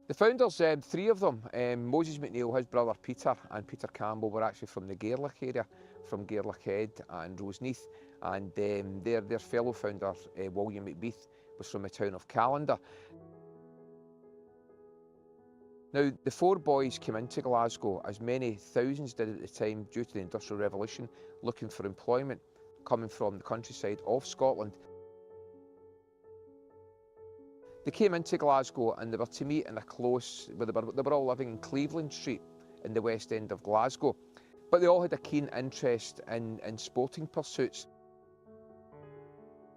The founders, three of them, Moses McNeil, his brother Peter, and Peter Campbell were actually from the Gairloch area, from Gairloch Head and Roseneath, and their fellow founder, William McBeath, was from the town of Callander. Now, the four boys came into Glasgow, as many thousands did at the time due to the Industrial Revolution, looking for employment, coming from the countryside of Scotland. They came into Glasgow and they were to meet in a close, they were all living in Cleveland Street in the west end of Glasgow. But they all had a keen interest in sporting pursuits.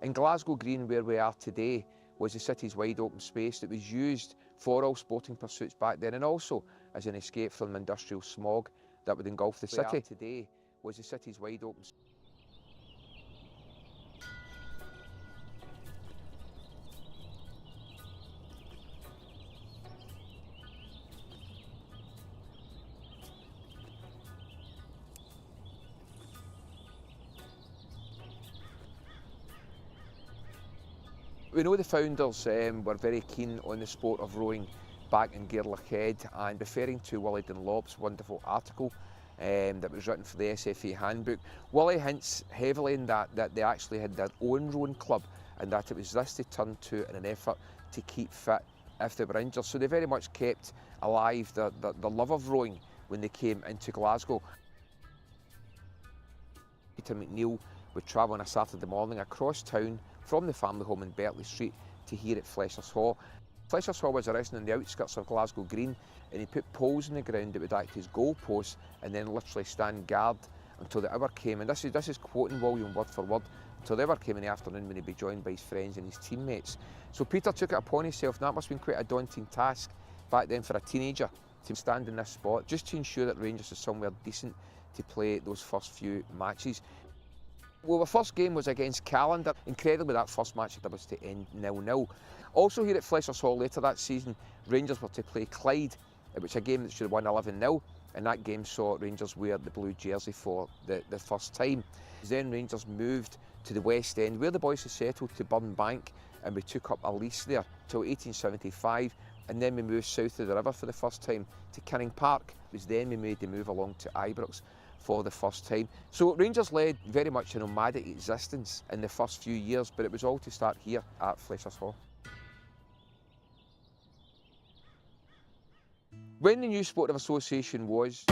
In Glasgow Green, where we are today, was the city's wide open space that was used for all sporting pursuits back then, and also as an escape from industrial smog that would engulf the city. Today was the city's wide open space. We know the founders were very keen on the sport of rowing back in Gairloch Head, and referring to Willie Dunlop's wonderful article that was written for the SFA handbook, Willie hints heavily in that they actually had their own rowing club, and that it was this they turned to in an effort to keep fit if they were injured. So they very much kept alive the love of rowing when they came into Glasgow. Peter McNeil would travel on a Saturday morning across town from the family home in Berkeley Street to here at Fleshers Hall. Fleshers Hall was arrested on the outskirts of Glasgow Green, and he put poles in the ground that would act as goal posts and then literally stand guard until the hour came. And this is quoting William word for word, until the hour came in the afternoon when he'd be joined by his friends and his teammates. So Peter took it upon himself, and that must have been quite a daunting task back then for a teenager to stand in this spot, just to ensure that Rangers was somewhere decent to play those first few matches. Well, the first game was against Callander. Incredibly, that first match was to end 0-0. Also here at Fleshers Hall later that season, Rangers were to play Clyde, which was a game that should have won 11-0, and that game saw Rangers wear the blue jersey for the first time. Then Rangers moved to the West End, where the boys had settled, to Burnbank, and we took up a lease there till 1875, and then we moved south of the river for the first time to Canning Park. It was then we made the move along to Ibrox for the first time. So Rangers led very much a nomadic existence in the first few years, but it was all to start here at Fleshers Hall. When the new Sportive Association was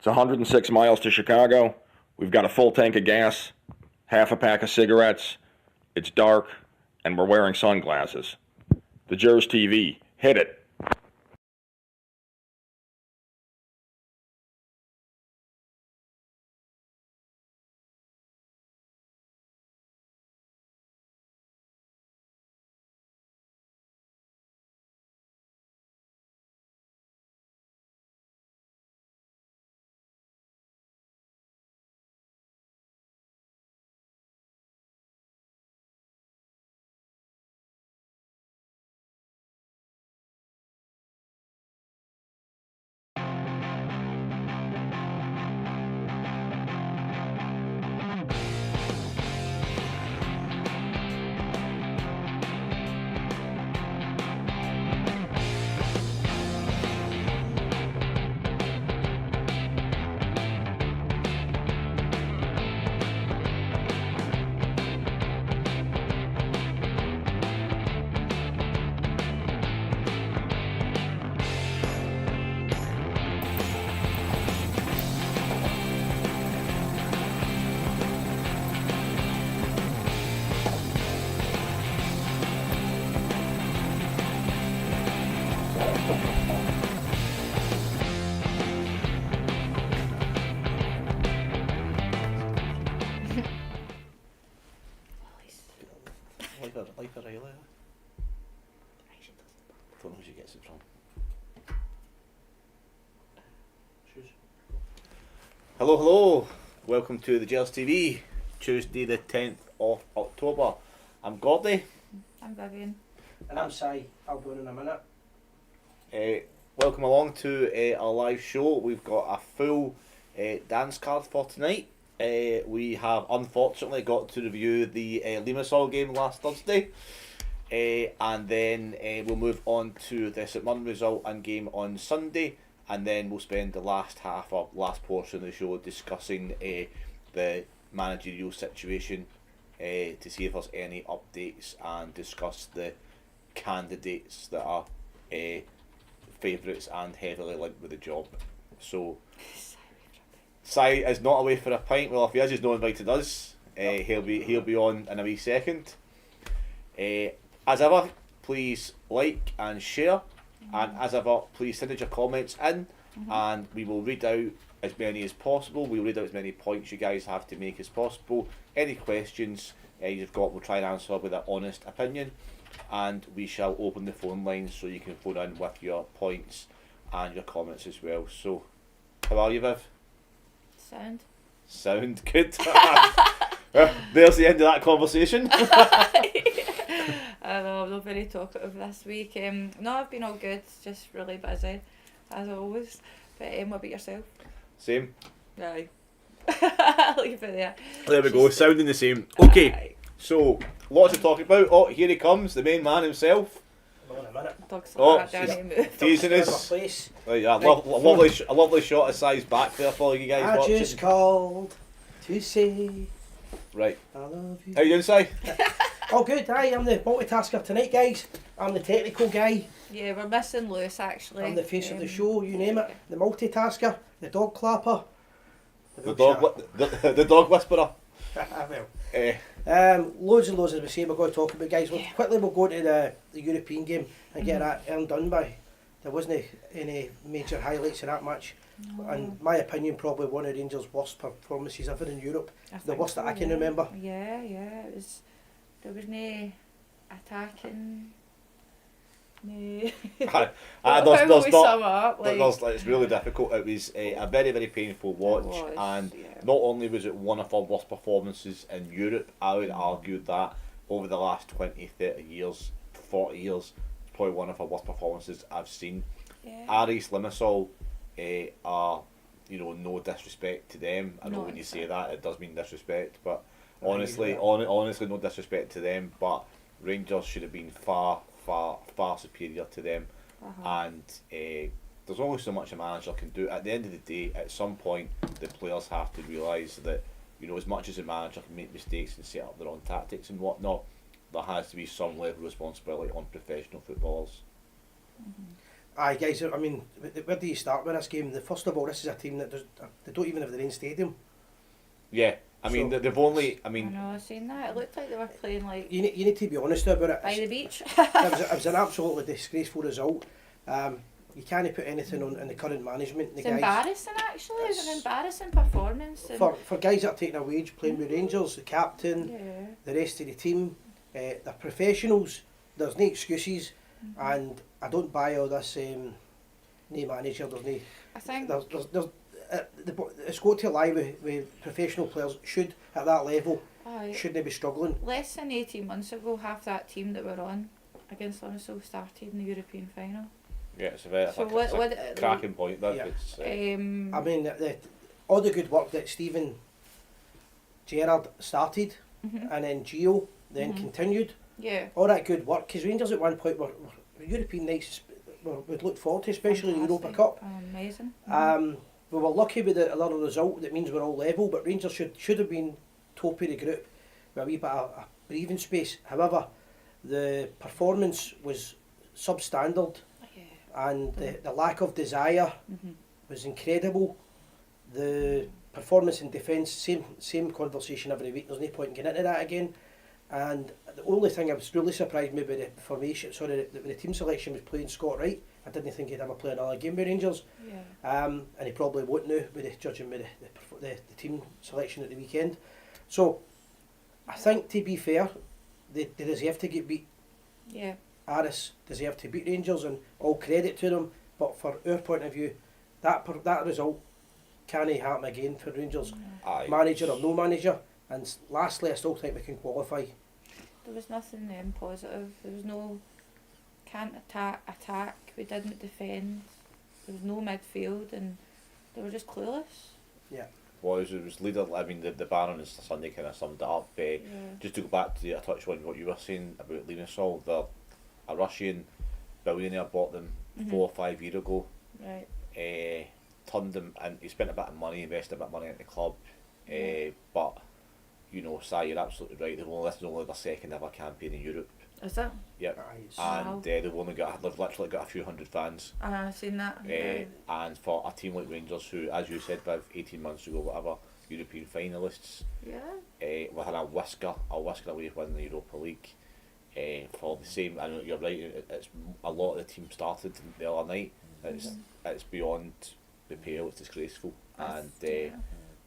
It's 106 miles to Chicago. We've got a full tank of gas, half a pack of cigarettes. It's dark, and we're wearing sunglasses. The Gers TV. Hit it. Like a Riley. Don't know who she gets it from. Hello. Welcome to the Gers TV. Tuesday the 10th of October. I'm Gordy. I'm Vivian. And I'm Si. I'll go in a minute. Welcome along to our live show. We've got a full dance card for tonight. We have unfortunately got to review the Limassol game last Thursday, and then we'll move on to the St Mirren result and game on Sunday, and then we'll spend the last portion of the show discussing the managerial situation to see if there's any updates and discuss the candidates that are favourites and heavily linked with the job. So Si is not away for a pint. Well, if he is, he's not invited us. He'll be on in a wee second. As ever, please like and share, and as ever, please send us your comments in, and we will read out as many as possible. We'll read out as many points you guys have to make as possible. Any questions you've got, we'll try and answer with an honest opinion, and we shall open the phone lines so you can phone in with your points and your comments as well. So, how are you, Viv? Sound good. There's the end of that conversation. I know, I'm not very talkative this week. No, I've been all good, just really busy, as always. But what about yourself? Same. Aye. I'll leave it there. There we go, sounding the same. Okay, aye. So, lots to talk about. Oh, here he comes, the main man himself. In a minute. Dog's like that, down move. Teasing us. Right, yeah, a lovely shot of Si's back there for you guys watching. I just called to say right. I love you. How you doing, Si? Oh, good. Aye, I'm the multitasker tonight, guys. I'm the technical guy. Yeah, we're missing Lewis, actually. I'm the face of the show, you name it. The multitasker, the dog clapper. The dog whisperer. Well. Loads and loads, as we say, we're going to talk about, guys. We'll go to the European game and get that earned done by. There wasn't any major highlights in that match. No. And my opinion, probably one of Rangers' worst performances ever in Europe. The worst that I can remember. Yeah, it was. There was no attacking. No. It's really difficult. It was a very, very painful watch, not only was it one of our worst performances in Europe, I would argue that over the last 20, 30 years, 40 years, it's probably one of our worst performances I've seen. Aris Limassol are, no disrespect to them. I know when you say that, it does mean disrespect, but honestly, no disrespect to them, but Rangers should have been far superior to them, and there's only so much a manager can do. At the end of the day, at some point, the players have to realise that, as much as a manager can make mistakes and set up their own tactics and whatnot, there has to be some level of responsibility on professional footballers. Aye, guys. I mean, where do you start with this game? First of all, this is a team that they don't even have their own stadium. Yeah, I mean, So- they've only. I I mean, know, I've seen that. It looked like they were playing like You need to be honest about it. by the beach. It was an absolutely disgraceful result. You can't put anything on in the current management. The It's guys, embarrassing, actually. It was an embarrassing performance. And for guys that are taking a wage, playing with Rangers, the captain, yeah. the rest of the team, they're professionals. There's no excuses, and I don't buy all this. No manager. There's no. I think It's got to lie with professional players. Should at that level, aye, shouldn't they be struggling? less than 18 months ago, half that team that were on against Limassol started in the European final. yeah, it's a very So it's what a cracking point. That Yeah. it's, I mean, all the good work that Stephen Gerrard started, and then Gio then continued. yeah, All that good work, because Rangers at one point were European nights we'd look forward to, especially the Europa fantastic. Cup. Amazing. We were lucky with a little result. That means we're all level, but Rangers should have been top of the group with a wee bit of breathing space. However, the performance was substandard, Yeah. and the lack of desire was incredible. The performance in defence, same conversation every week. There's no point in getting into that again. And the only thing I was really surprised me with the formation, the team selection was playing Scott Wright. I didn't think he'd ever play another game with Rangers. Yeah. And he probably won't now, judging with the team selection at the weekend. So, I think, to be fair, they deserve to get beat. Yeah. Aris deserve to beat Rangers, and all credit to them. But for our point of view, that result can't happen again for Rangers, aye. manager or no manager. And lastly, I still think we can qualify. There was nothing positive. There was no can't attack. We didn't defend. There was no midfield, and they were just clueless. It was leader. I mean, the Baron and Sunday kind of summed it up. Just to go back to a touch on what you were saying about Limassol, a Russian billionaire bought them 4 or 5 years ago. Right. Turned them, and he spent a bit of money, invested a bit of money in the club. But you know, Si, you're absolutely right. This is only their second ever campaign in Europe. Is that? Yep. Aye, And they've literally got a few hundred fans. I've seen that. Yeah. And for a team like Rangers, who, as you said, about 18 months ago, whatever, European finalists, Yeah. within a whisker away of winning the Europa League. For the same, I know you're right. It's a lot of the team started the other night. It's beyond the pale. It's disgraceful, and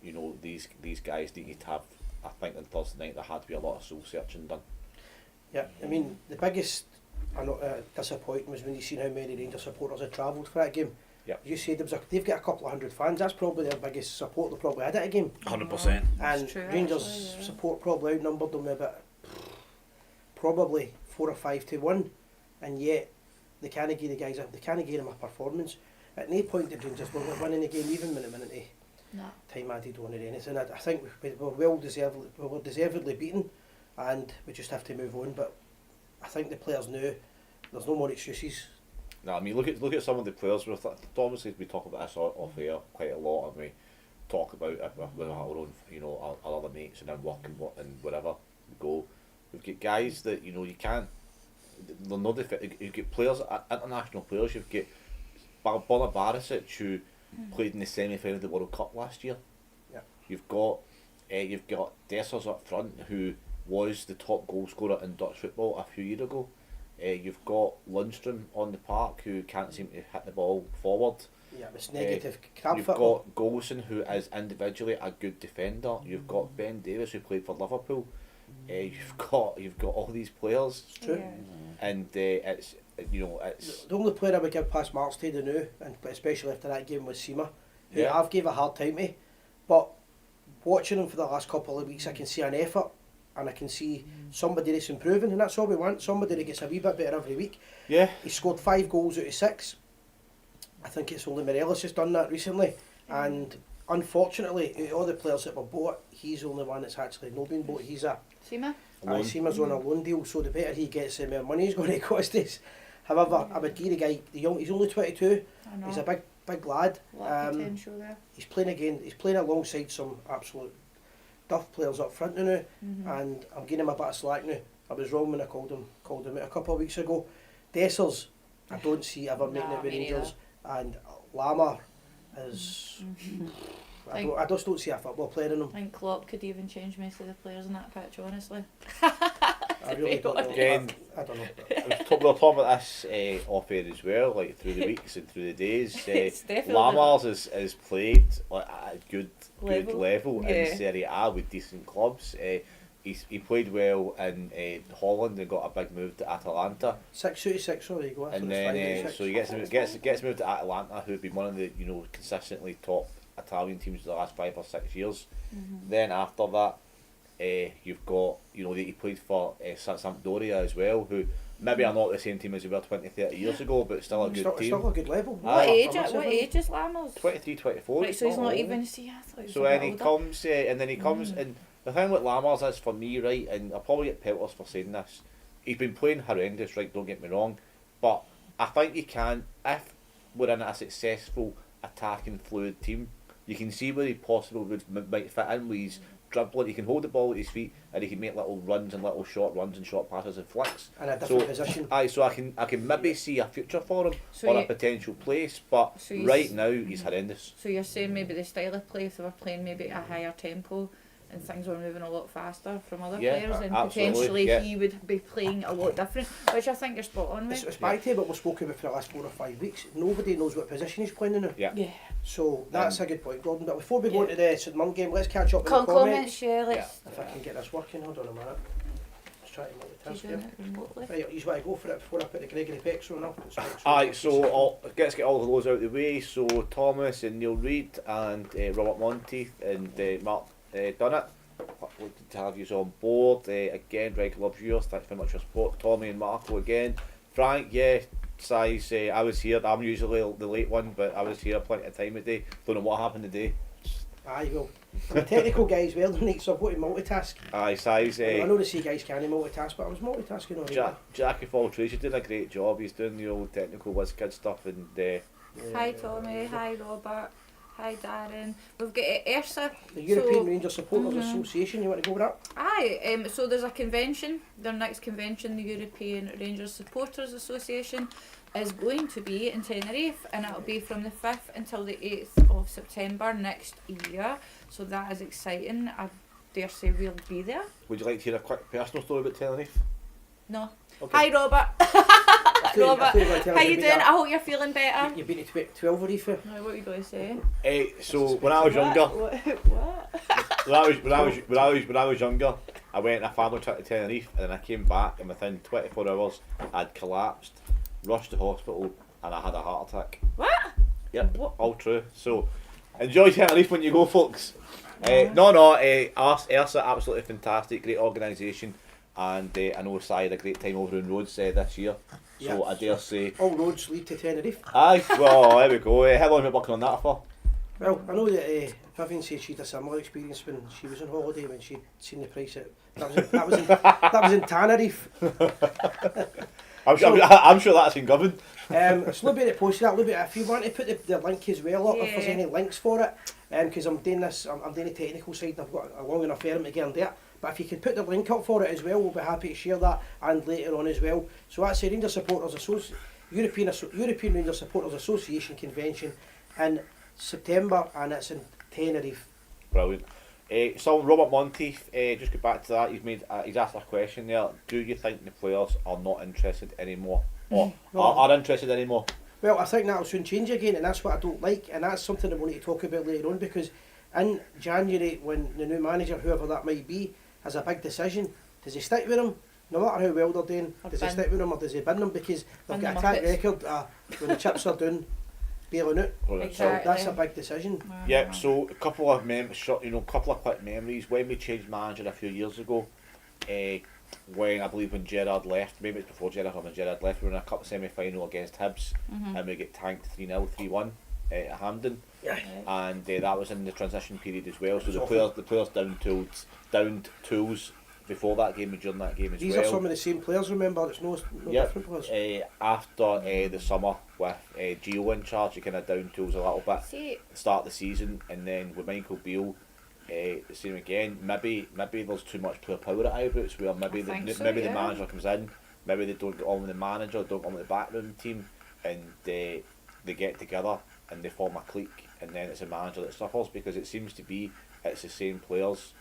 you know, these guys need to have. I think on Thursday night there had to be a lot of soul searching done. Yeah, I mean, the biggest disappointment was when you seen how many Rangers supporters had travelled for that game. Yep. You said they've got a couple of hundred fans. That's probably their biggest support they've probably had at a game. 100%. And true, Rangers actually, yeah. support probably outnumbered them about probably 4 or 5 to 1, and yet they can't give the guys they can't give them a performance. At no point did Rangers were winning the game, even when it No. time added on or anything. I think we were deservedly beaten, and we just have to move on. But I think the players knew there's no more excuses. No, I mean, look at some of the players. Obviously, we talk about this off air quite a lot, and we talk about it with our own, you know, our other mates and then work and wherever we go. We've got guys that, you know, you can't. They're not you've got players, international players. You've got Bola Barisic, who played in the semi-final of the World Cup last year. Yeah. You've got Dessers up front, who was the top goal scorer in Dutch football a few years ago. You've got Lundstrom on the park, who can't seem to hit the ball forward. Yeah, it's negative crap You've football. got Golson, who is individually a good defender. You've got Ben Davies, who played for Liverpool. You've got all these players, True. Yeah. and it's, you know, it's The only player I would give past marks to the new, and especially after that game, was Sima, who Yeah. I've gave a hard time to. But watching him for the last couple of weeks, I can see an effort, and I can see somebody that's improving, and that's all we want. Somebody that gets a wee bit better every week. yeah. He scored 5 goals out of 6. I think it's only Morelos has done that recently, and unfortunately, out of all the players that were bought, he's the only one that's actually not been bought. He's Seema? Seema's on a loan deal, so the better he gets, the more money he's going to cost us. However, I would give the guy, he's only 22, I know. he's a big lad. A lot of potential there. He's playing alongside some absolute duff players up front now, and I'm giving him a bit of slack now. I was wrong when I called him out a couple of weeks ago. Dessers, I don't see ever making Nah, it with me Rangers. And Lama is. I just don't see a football player in him. I think Klopp could even change most of the players on that pitch, honestly. I really don't know. Again, I don't know. we were talking about this off air as well, like through the weeks and through the days. It's definitely Lamars is played like at a good level Yeah. in Serie A with decent clubs. He played well in Holland and got a big move to Atalanta, 6 so there you go. and then so he gets moved to Atalanta, who've been one of the consistently top Italian teams for the last 5 or 6 years. Then after that, you've got he played for Sampdoria as well, who maybe are not the same team as they were 20-30 years ago, but still a good team. Still a good level. What age is Lammers? 23, 24. Right, so he's not old. even, see, I thought he was So a and bit he older. comes, and then he comes, and the thing with Lammers is, for me, right, and I'll probably get pelters for saying this, he's been playing horrendous, right, don't get me wrong, but I think he can, if we're in a successful attacking fluid team, you can see where he possibly might fit in with his dribbling. He can hold the ball at his feet, and he can make little runs and little short runs and short passes and flicks. In a different position. So I can maybe see a future for him, So or a you- potential place, but So he's- right now he's horrendous. So you're saying maybe the style of play, if they were playing maybe at a higher tempo and things were moving a lot faster from other Yeah, players, and absolutely, potentially yeah. he would be playing a lot different, which I think you're spot on with. It's back to what we've spoken about for the last 4 or 5 weeks. Nobody knows what position he's playing in now. Yeah. Yeah. So that's a good point, Gordon. But before we go into the St Mirren game, let's catch up with the comments. Comments, yeah, let's. If I can get this working, hold on a minute. Let's try to multitask He's here. doing it remotely. Right, you just want to go for it before I put the Gregory Peck's on up. Aye, so let's get all of those out of the way. So Thomas and Neil Reid and Robert Monteith and Mark Dunnett, good to have you on board. Again, regular viewers, thanks very much for your support. Tommy and Marco again. Frank, yeah, size. I was here. I'm usually the late one, but I was here plenty of time today. Don't know what happened today. Aye, well, I'm a technical guy as well, tonight, so I've got to multitask. Aye, size. I know the guys can't multitask, but I was multitasking already. Jack of all trades. He's doing a great job. He's doing the old technical whiz kid stuff and. Hi Tommy, hi Robert, hi Darren. We've got Ersa. The European So- Rangers Supporters Association, you want to go with that? Aye, so there's a convention, their next convention, the European Rangers Supporters Association, is going to be in Tenerife, and it'll be from the 5th until the 8th of September next year, so that is exciting. I dare say we'll be there. Would you like to hear a quick personal story about Tenerife? No. Okay. Hi Robert. Robert, how you doing? I hope you're feeling better. You've been to 12 Reef. No, what were you going to say? So when I was younger, What? when I was younger, I went on a family trip to Tenerife, and then I came back, and within 24 hours, I'd collapsed, rushed to hospital, and I had a heart attack. What? Yep, What? all true. So enjoy Tenerife when you go, folks. Ersa, absolutely fantastic, great organisation, and I know Si had a great time over in Rhodes this year. So Yeah. I dare say, All roads lead to Tenerife. aye, well, there we go. How long have you been working on that for? Well, I know that Vivian said she had a similar experience when she was on holiday, when she'd seen the price at that was in Tenerife. I'm sure that's in Govan. It's a little bit of post that, a little bit. If you want to put the link as well up, if there's Yeah. any links for it, because I'm doing this, I'm doing the technical side. And I've got a long enough arm to get into it. But if you can put the link up for it as well, we'll be happy to share that and later on as well. So that's the Rangers Supporters European Rangers Supporters Association convention in September, and it's in Tenerife. Brilliant. So Robert Monteith, just get back to that. He's asked a question there. Do you think the players are not interested anymore, or are interested anymore? Well, I think that'll soon change again, and that's what I don't like, and that's something that we'll need to talk about later on, because in January, when the new manager, whoever that might be, has a big decision, does he stick with him, no matter how well they're doing, Or does he bin. stick with him, or does he bin them, because they've Bin got a the track Muppets. record when the chips are down, bailing out, Exactly. so that's a big decision. Yeah. So a couple of couple of quick memories when we changed manager a few years ago. When Gerard left, maybe it's before Gerard, or when Gerard left, we were in a cup semi-final against Hibs, and we get tanked 3-0, 3-1 at Hampden. Yeah. And that was in the transition period as well. So It's the players downed tools before that game and during that game as These well. are some of the same players, remember, it's no Yep. different players. After the summer with Gio in charge, you kind of down tools a little bit. See, Start of the season, and then with Michael Beale, the same again. Maybe there's too much player power at Ibrox, where maybe I think so, the yeah. manager comes in, maybe they don't get on with the manager, don't get on with the backroom team, and they get together and they form a clique, and then it's a manager that suffers, because it seems to be it's the same players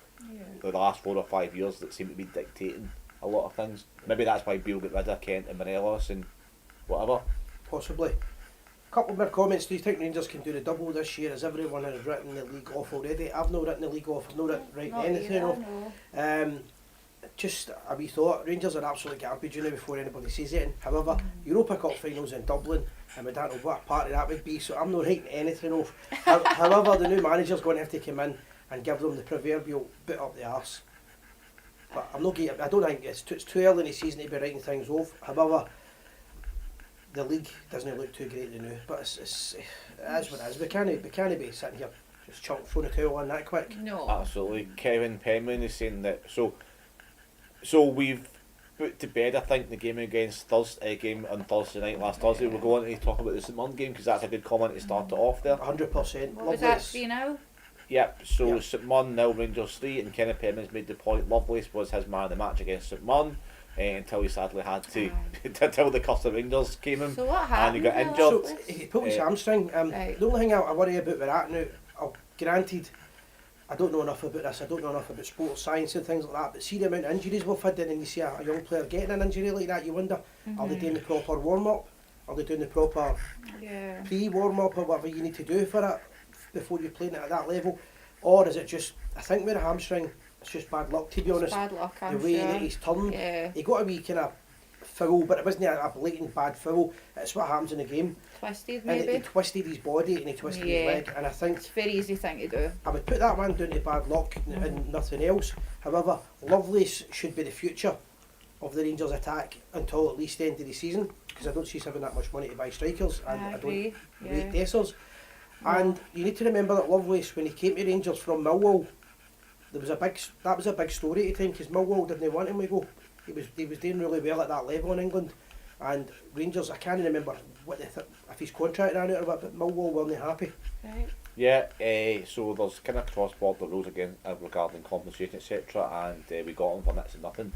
the last 4 or 5 years that seem to be dictating a lot of things. Maybe that's why Beale got rid of Kent and Morelos and whatever. Possibly. A couple more comments. Do you think Rangers can do the double this year, as everyone has written the league off already? I've not written the league off. I've not written anything off. Just a wee thought. Rangers are absolutely garbage before anybody says it. However, Europa Cup finals in Dublin, and we don't know what a party that would be, so I'm not writing anything off. However, the new manager's going to have to come in and give them the proverbial bit up the arse. But I don't think it's too early in the season to be writing things off. However, the league doesn't look too great to know, but it is what it is. We can't be sitting here just throwing a towel on that quick. No. Absolutely. Kevin Penman is saying that. So we've put to bed, I think, the game against game on Thursday night last Thursday. We're going to talk about the St Mirren game, because that's a good comment to start it off there. 100%. What was that 3-0? Yep. So Yep. St Mirren 0, Rangers 3, and Kenneth Penman's made the point. Lovelace was his man of the match against St Mirren. Until he sadly had to, until the Custer Rangers came in, So what and happened? he got then? injured. So he pulled his hamstring. Right. The only thing I worry about with that now, granted, I don't know enough about this. I don't know enough about sports science and things like that. But see the amount of injuries we've had, and you see a young player getting an injury like that, you wonder, are they doing the proper warm up? Are they doing the proper pre-warm up or whatever you need to do for it before you're playing it at that level? Or is it just, I think with a hamstring, it's just bad luck, to be honest. Bad luck, The I'm way sure. that he's turned. Yeah. He got a wee kind of foul, but it wasn't a blatant bad foul. It's what happens in the game. Twisted, And he maybe. twisted his body and he twisted his leg. And I think It's a very easy thing to do. I would put that one down to bad luck and nothing else. However, Lovelace should be the future of the Rangers attack until at least the end of the season, because I don't see us having that much money to buy strikers, and I don't agree. rate Dessers. And you need to remember that Lovelace, when he came to Rangers from Millwall, that was a big story at the time, because Millwall didn't want him to go. He was doing really well at that level in England, and Rangers, I can't remember what if his contract ran out or what, but Millwall weren't happy. Right. Yeah, so there's kind of cross-border rules again regarding compensation, etc. And we got him for next to nothing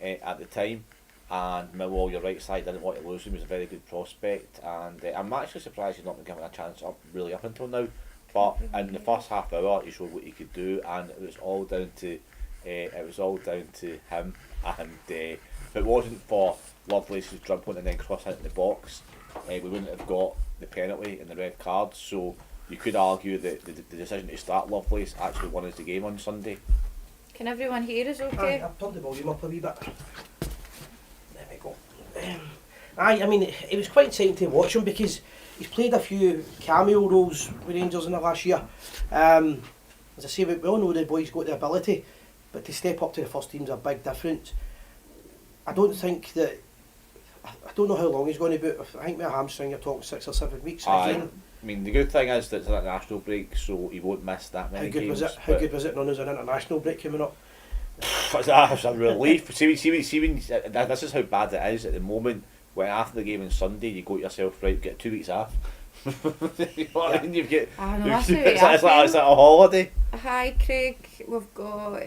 at the time. And Millwall, your right side, didn't want to lose him. He was a very good prospect, and I'm actually surprised he's not been given a chance up until now. But in the first half hour, he showed what he could do, and it was all down to him. And if it wasn't for Lovelace's dribbling and then crossing into the box, we wouldn't have got the penalty and the red card. So you could argue that the decision to start Lovelace actually won us the game on Sunday. Can everyone hear us okay? I've turned the volume up a wee bit. There we go. I mean, it was quite exciting to watch him, because he's played a few cameo roles with Rangers in the last year. As I say, we all know the boy's got the ability, but to step up to the first team's a big difference. I don't know how long he's going to be. I think with a hamstring you're talking 6 or 7 weeks. I mean, the good thing is that it's an international break, so he won't miss that many games. How good was it knowing there's an international break coming up? It's a relief. See, this is how bad it is at the moment. When after the game on Sunday, you go to yourself, right, get 2 weeks off. You know what I mean? You get. I know, that's the way It's like a holiday. Hi Craig, we've got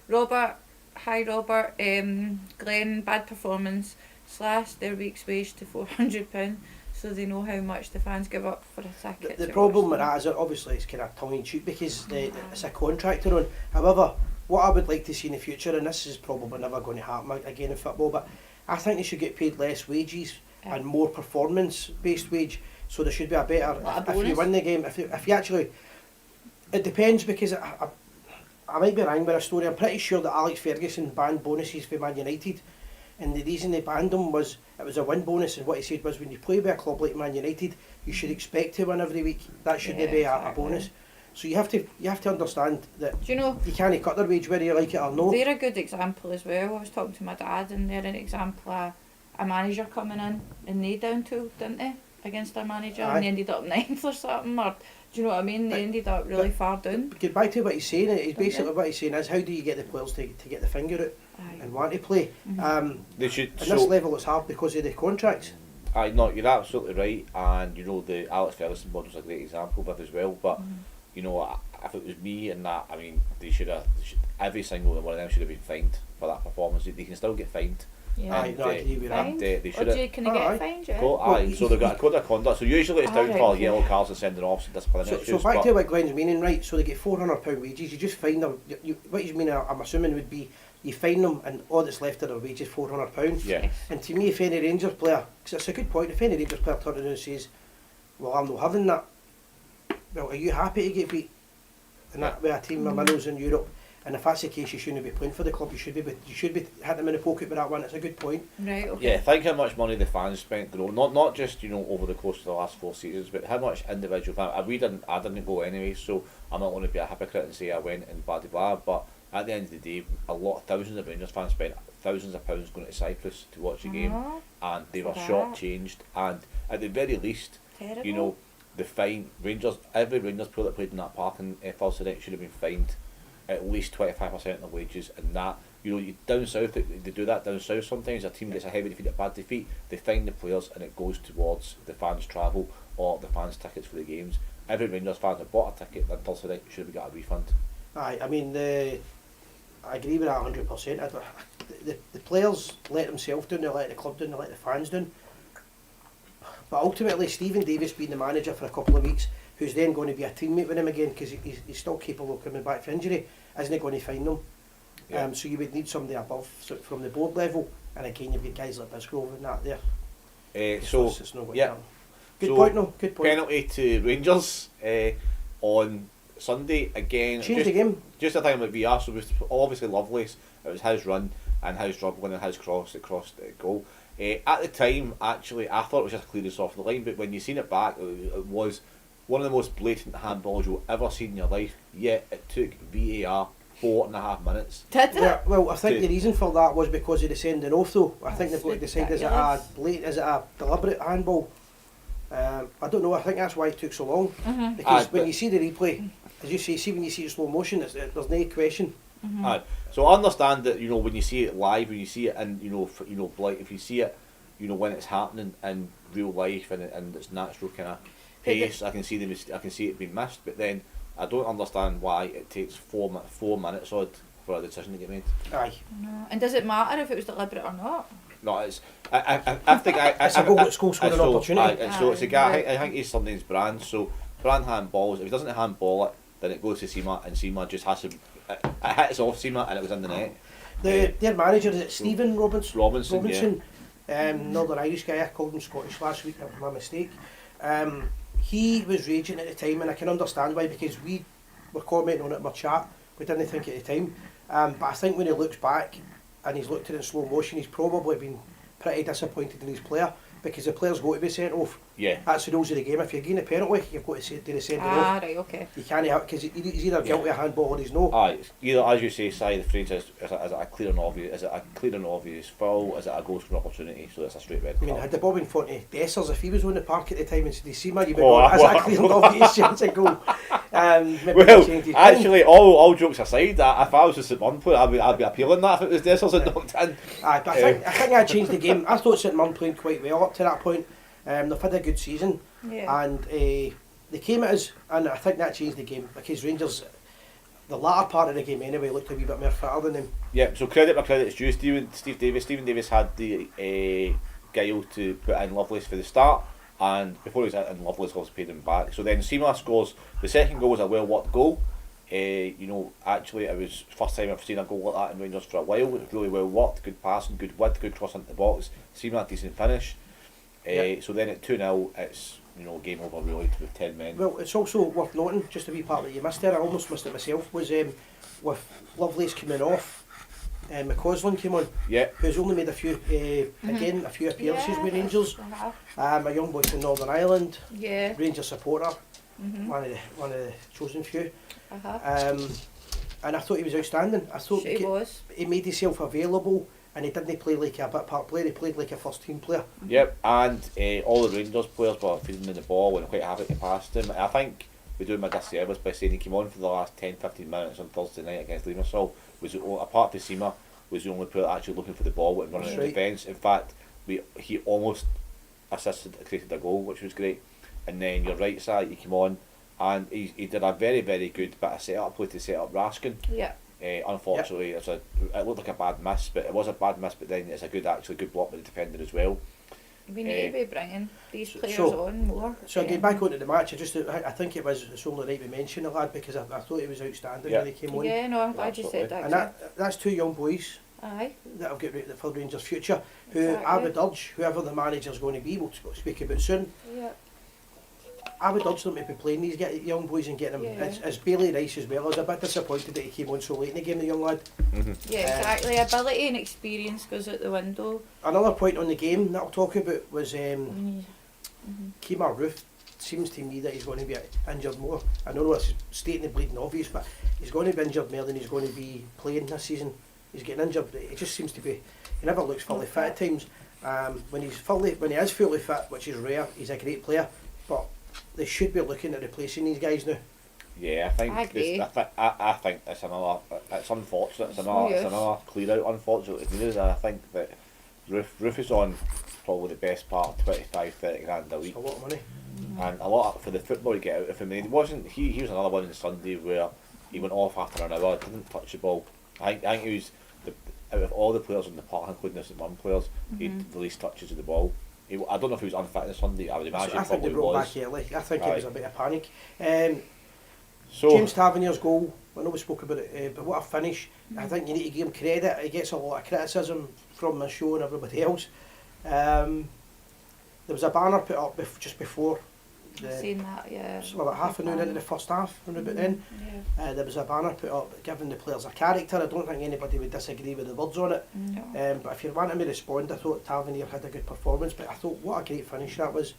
Robert. Hi Robert. Glenn, bad performance, / their week's wage to £400, so they know how much the fans give up for a ticket. The problem with that is that obviously it's kind of tongue in cheek, because it's a contract they're on. However, what I would like to see in the future, and this is probably never going to happen again in football, but I think they should get paid less wages and more performance-based wage. So there should be a better. If you win the game, if you actually, it depends, because I might be wrong with a story. I'm pretty sure that Alex Ferguson banned bonuses for Man United, and the reason they banned them was it was a win bonus, and what he said was, when you play with a club like Man United, you should expect to win every week. That shouldn't be a bonus. So you have to understand that. Do you know, you can't cut their wage whether you like it or no. they're a good example as well. I was talking to my dad, and they're an example of a manager coming in, and they down tooled, didn't they, against their manager, and they ended up 9th or something, or do you know what I mean? They ended up really far down. Get back to what he's saying. He's basically what he's saying is, how do you get the players to get the finger out and want to play? They should. At this level, it's hard because of the contracts. No, you're absolutely right, and you know the Alex Ferguson model's a great example of it as well. But you know, if it was me and that, I mean, they should every single one of them should have been fined for that performance. They can still get fined Yeah. Aye, no, I agree with that. Fined? they Or should do have. you, can they get Aye. fined? Yeah. So they've got a code of conduct. So usually it's down Alright, for okay. yellow cards and sending off and disciplinary So issues. back but- to what Glenn's meaning, right? So they get £400 wages. You just fine them. What you mean? I'm assuming would be you fine them, and all that's left of their wages £400. Yeah. And to me, if any Rangers player, because it's a good point, if any Rangers player turns around and says, "Well, I'm not having that," well, are you happy to get beat in that with a team with minnows in Europe? And if that's the case, you shouldn't be playing for the club. You should be hitting them in the pocket with that one. It's a good point. Right, okay. Yeah, think how much money the fans spent growing. Not just over the course of the last 4 seasons, but how much individual fans. I didn't go anyway, so I'm not going to be a hypocrite and say I went and blah blah. But at the end of the day, thousands of Rangers fans spent thousands of pounds going to Cyprus to watch the game, Oh, and they were that. shortchanged. And at the very least, terrible. the fine every Rangers player that played in that park in Thursday night should have been fined at least 25% of their wages, and that down south they do that down south sometimes. A team gets a heavy defeat, a bad defeat, they fine the players and it goes towards the fans' travel or the fans' tickets for the games. Every Rangers fan that bought a ticket on Thursday night should have got a refund. Aye, I mean, I agree with that 100%. The players let themselves down, they let the club down, they let the fans down. But ultimately, Stephen Davis being the manager for a couple of weeks, who's then going to be a teammate with him again because he's still capable of coming back from injury, isn't going to find them. Yeah. So you would need somebody above, so from the board level, and again you've got guys like Bisgrove and that there. So It's not going to yeah. happen. Good So, point, no, good point. penalty to Rangers on Sunday again. Change the game. Just a time like VR, so it was obviously Lovelace. It was his run and his dribbling and his cross that crossed the goal. At the time, actually, I thought it was just clearance off the line, but when you seen it back, it was one of the most blatant handballs you'll ever see in your life. Yet it took VAR 4.5 minutes. Did it? Yeah, well, I think To- the reason for that was because of the sending off, though. I think they've got to decide, is it a ridiculous. is it a deliberate handball? I don't know. I think that's why it took so long. Mm-hmm. Because Aye, when but- you see the replay, as you say, when you see it slow motion, there's no question. Mm-hmm. Aye. So I understand that when you see it live, when you see it in like if you see it, when it's happening in real life and its natural kind of pace, I can see I can see it being missed. But then I don't understand why it takes 4 minutes odd for a decision to get made. Aye. No. And does it matter if it was deliberate or not? No, it's I think It's a goal scoring opportunity. It's a guy. I think he's something's Brand. So Brand handballs. If he doesn't handball it, then it goes to Seema, and Seema just has to. It hits off Seema, and it was in the net. Their manager, is it Stephen Robinson, Northern Irish guy. I called him Scottish last week. That was my mistake. He was raging at the time, and I can understand why, because we were commenting on it in our chat. We didn't think at the time, but I think when he looks back and he's looked at it in slow motion, he's probably been pretty disappointed in his player, because the player's got to be sent off. Yeah. That's the rules of the game. If you're getting a penalty, you've got to do the sending off. Right, okay. You can't have, because he's either guilty of handball or he's no. Aye, either as you say, Si, the phrase is it a clear and obvious? Is it a clear and obvious foul? Is it a goal scoring opportunity? So it's a straight red I mean, card. had the ball in front of Dessers, if he was on the park at the time and said, "See, man, you've been Oh, on," that's well, a clear and obvious chance of goal. Maybe Well, change his mind. actually, all jokes aside, if I was just at one point, I'd be appealing that if it was Dessers that knocked in. Aye, but I think I changed the game. I thought St Mirren played quite well up to that point. They've had a good season, Yeah. and they came at us, and I think that changed the game, because Rangers, the latter part of the game anyway, looked a wee bit more fitter than them. Yeah, so credit where credit's due. Stephen Davis had the guile to put in Lovelace for the start, and before he was in, Lovelace also paid him back. So then Seema scores. The second goal was a well-worked goal. Actually, it was first time I've seen a goal like that in Rangers for a while. It was really well worked, good passing, good width, good cross into the box. Seema, decent finish. So then at 2-0, it's game over really with 10 men. Well, it's also worth noting, just a wee part that you missed there, I almost missed it myself, was with Lovelace coming off, McCausland came on, Yeah. who's only made a few appearances with Rangers. Uh-huh. A young boy from Northern Ireland, Yeah. Rangers supporter, Mm-hmm. one of the chosen few. Uh-huh. And I thought he was outstanding. I thought She was. he made himself available, and he didn't play like a bit part player, he played like a first team player. Yep, and all the Rangers players were feeding him the ball and quite happy to pass him. I think we do him a disservice by saying he came on for the last 10-15 minutes on Thursday night against Limassol. Apart from Seema, was the only player actually looking for the ball and running in That's right. defence. In fact, he almost created a goal, which was great. And then your right side, he came on and he did a very, very good bit of set-up play to set up Raskin. Yeah. Unfortunately, it looked like a bad miss, but it was a bad miss. But then it's a good block by the defender as well. We need to be bringing these players so- on more. So getting back onto the match, I think it's only right we mention the lad because I thought he was outstanding when he came on. Yeah, no, I'm glad you said that. And that's two young boys Aye. that have got for Rangers' future. Who Exactly. I would urge, whoever the manager's going to be, we'll speak about soon. Yeah. I would urge them to be playing these young boys and getting them. Yeah. It's Bailey Rice as well. I was a bit disappointed that he came on so late in the game, the young lad. Yeah, exactly. Ability and experience goes out the window. Another point on the game that I'll talk about was Mm-hmm. Kemar Roof. Seems to me that he's going to be injured more. I know it's stating the bleeding obvious, but he's going to be injured more than he's going to be playing this season. He's getting injured. It just seems to be. He never looks fully fit at times. When he is fully fit, which is rare, he's a great player. But they should be looking at replacing these guys now. Yeah, I think I agree. I think it's another. It's unfortunate. It's another clear out. Unfortunately, I think that Roof is on probably the best part of 25-30 grand a week. It's a lot of money. And a lot for the football you get out of him. He wasn't. He was another one on Sunday where he went off after an hour, didn't touch the ball. I think he was out of all the players in the park, including the St Mirren players, he had the least touches of the ball. I don't know if he was unfit on Sunday. I would imagine I think they probably brought was. back early. I think it was a bit of panic. So James Tavernier's goal, I know we spoke about it, but what a finish. I think you need to give him credit. He gets a lot of criticism from the show and everybody else. There was a banner put up just before. I've seen that, yeah. So about half an hour into the first half, around about then. Yeah. There was a banner put up giving the players a character. I don't think anybody would disagree with the words on it. No. But if you wanted me to respond, I thought Tavernier had a good performance, but I thought what a great finish that was.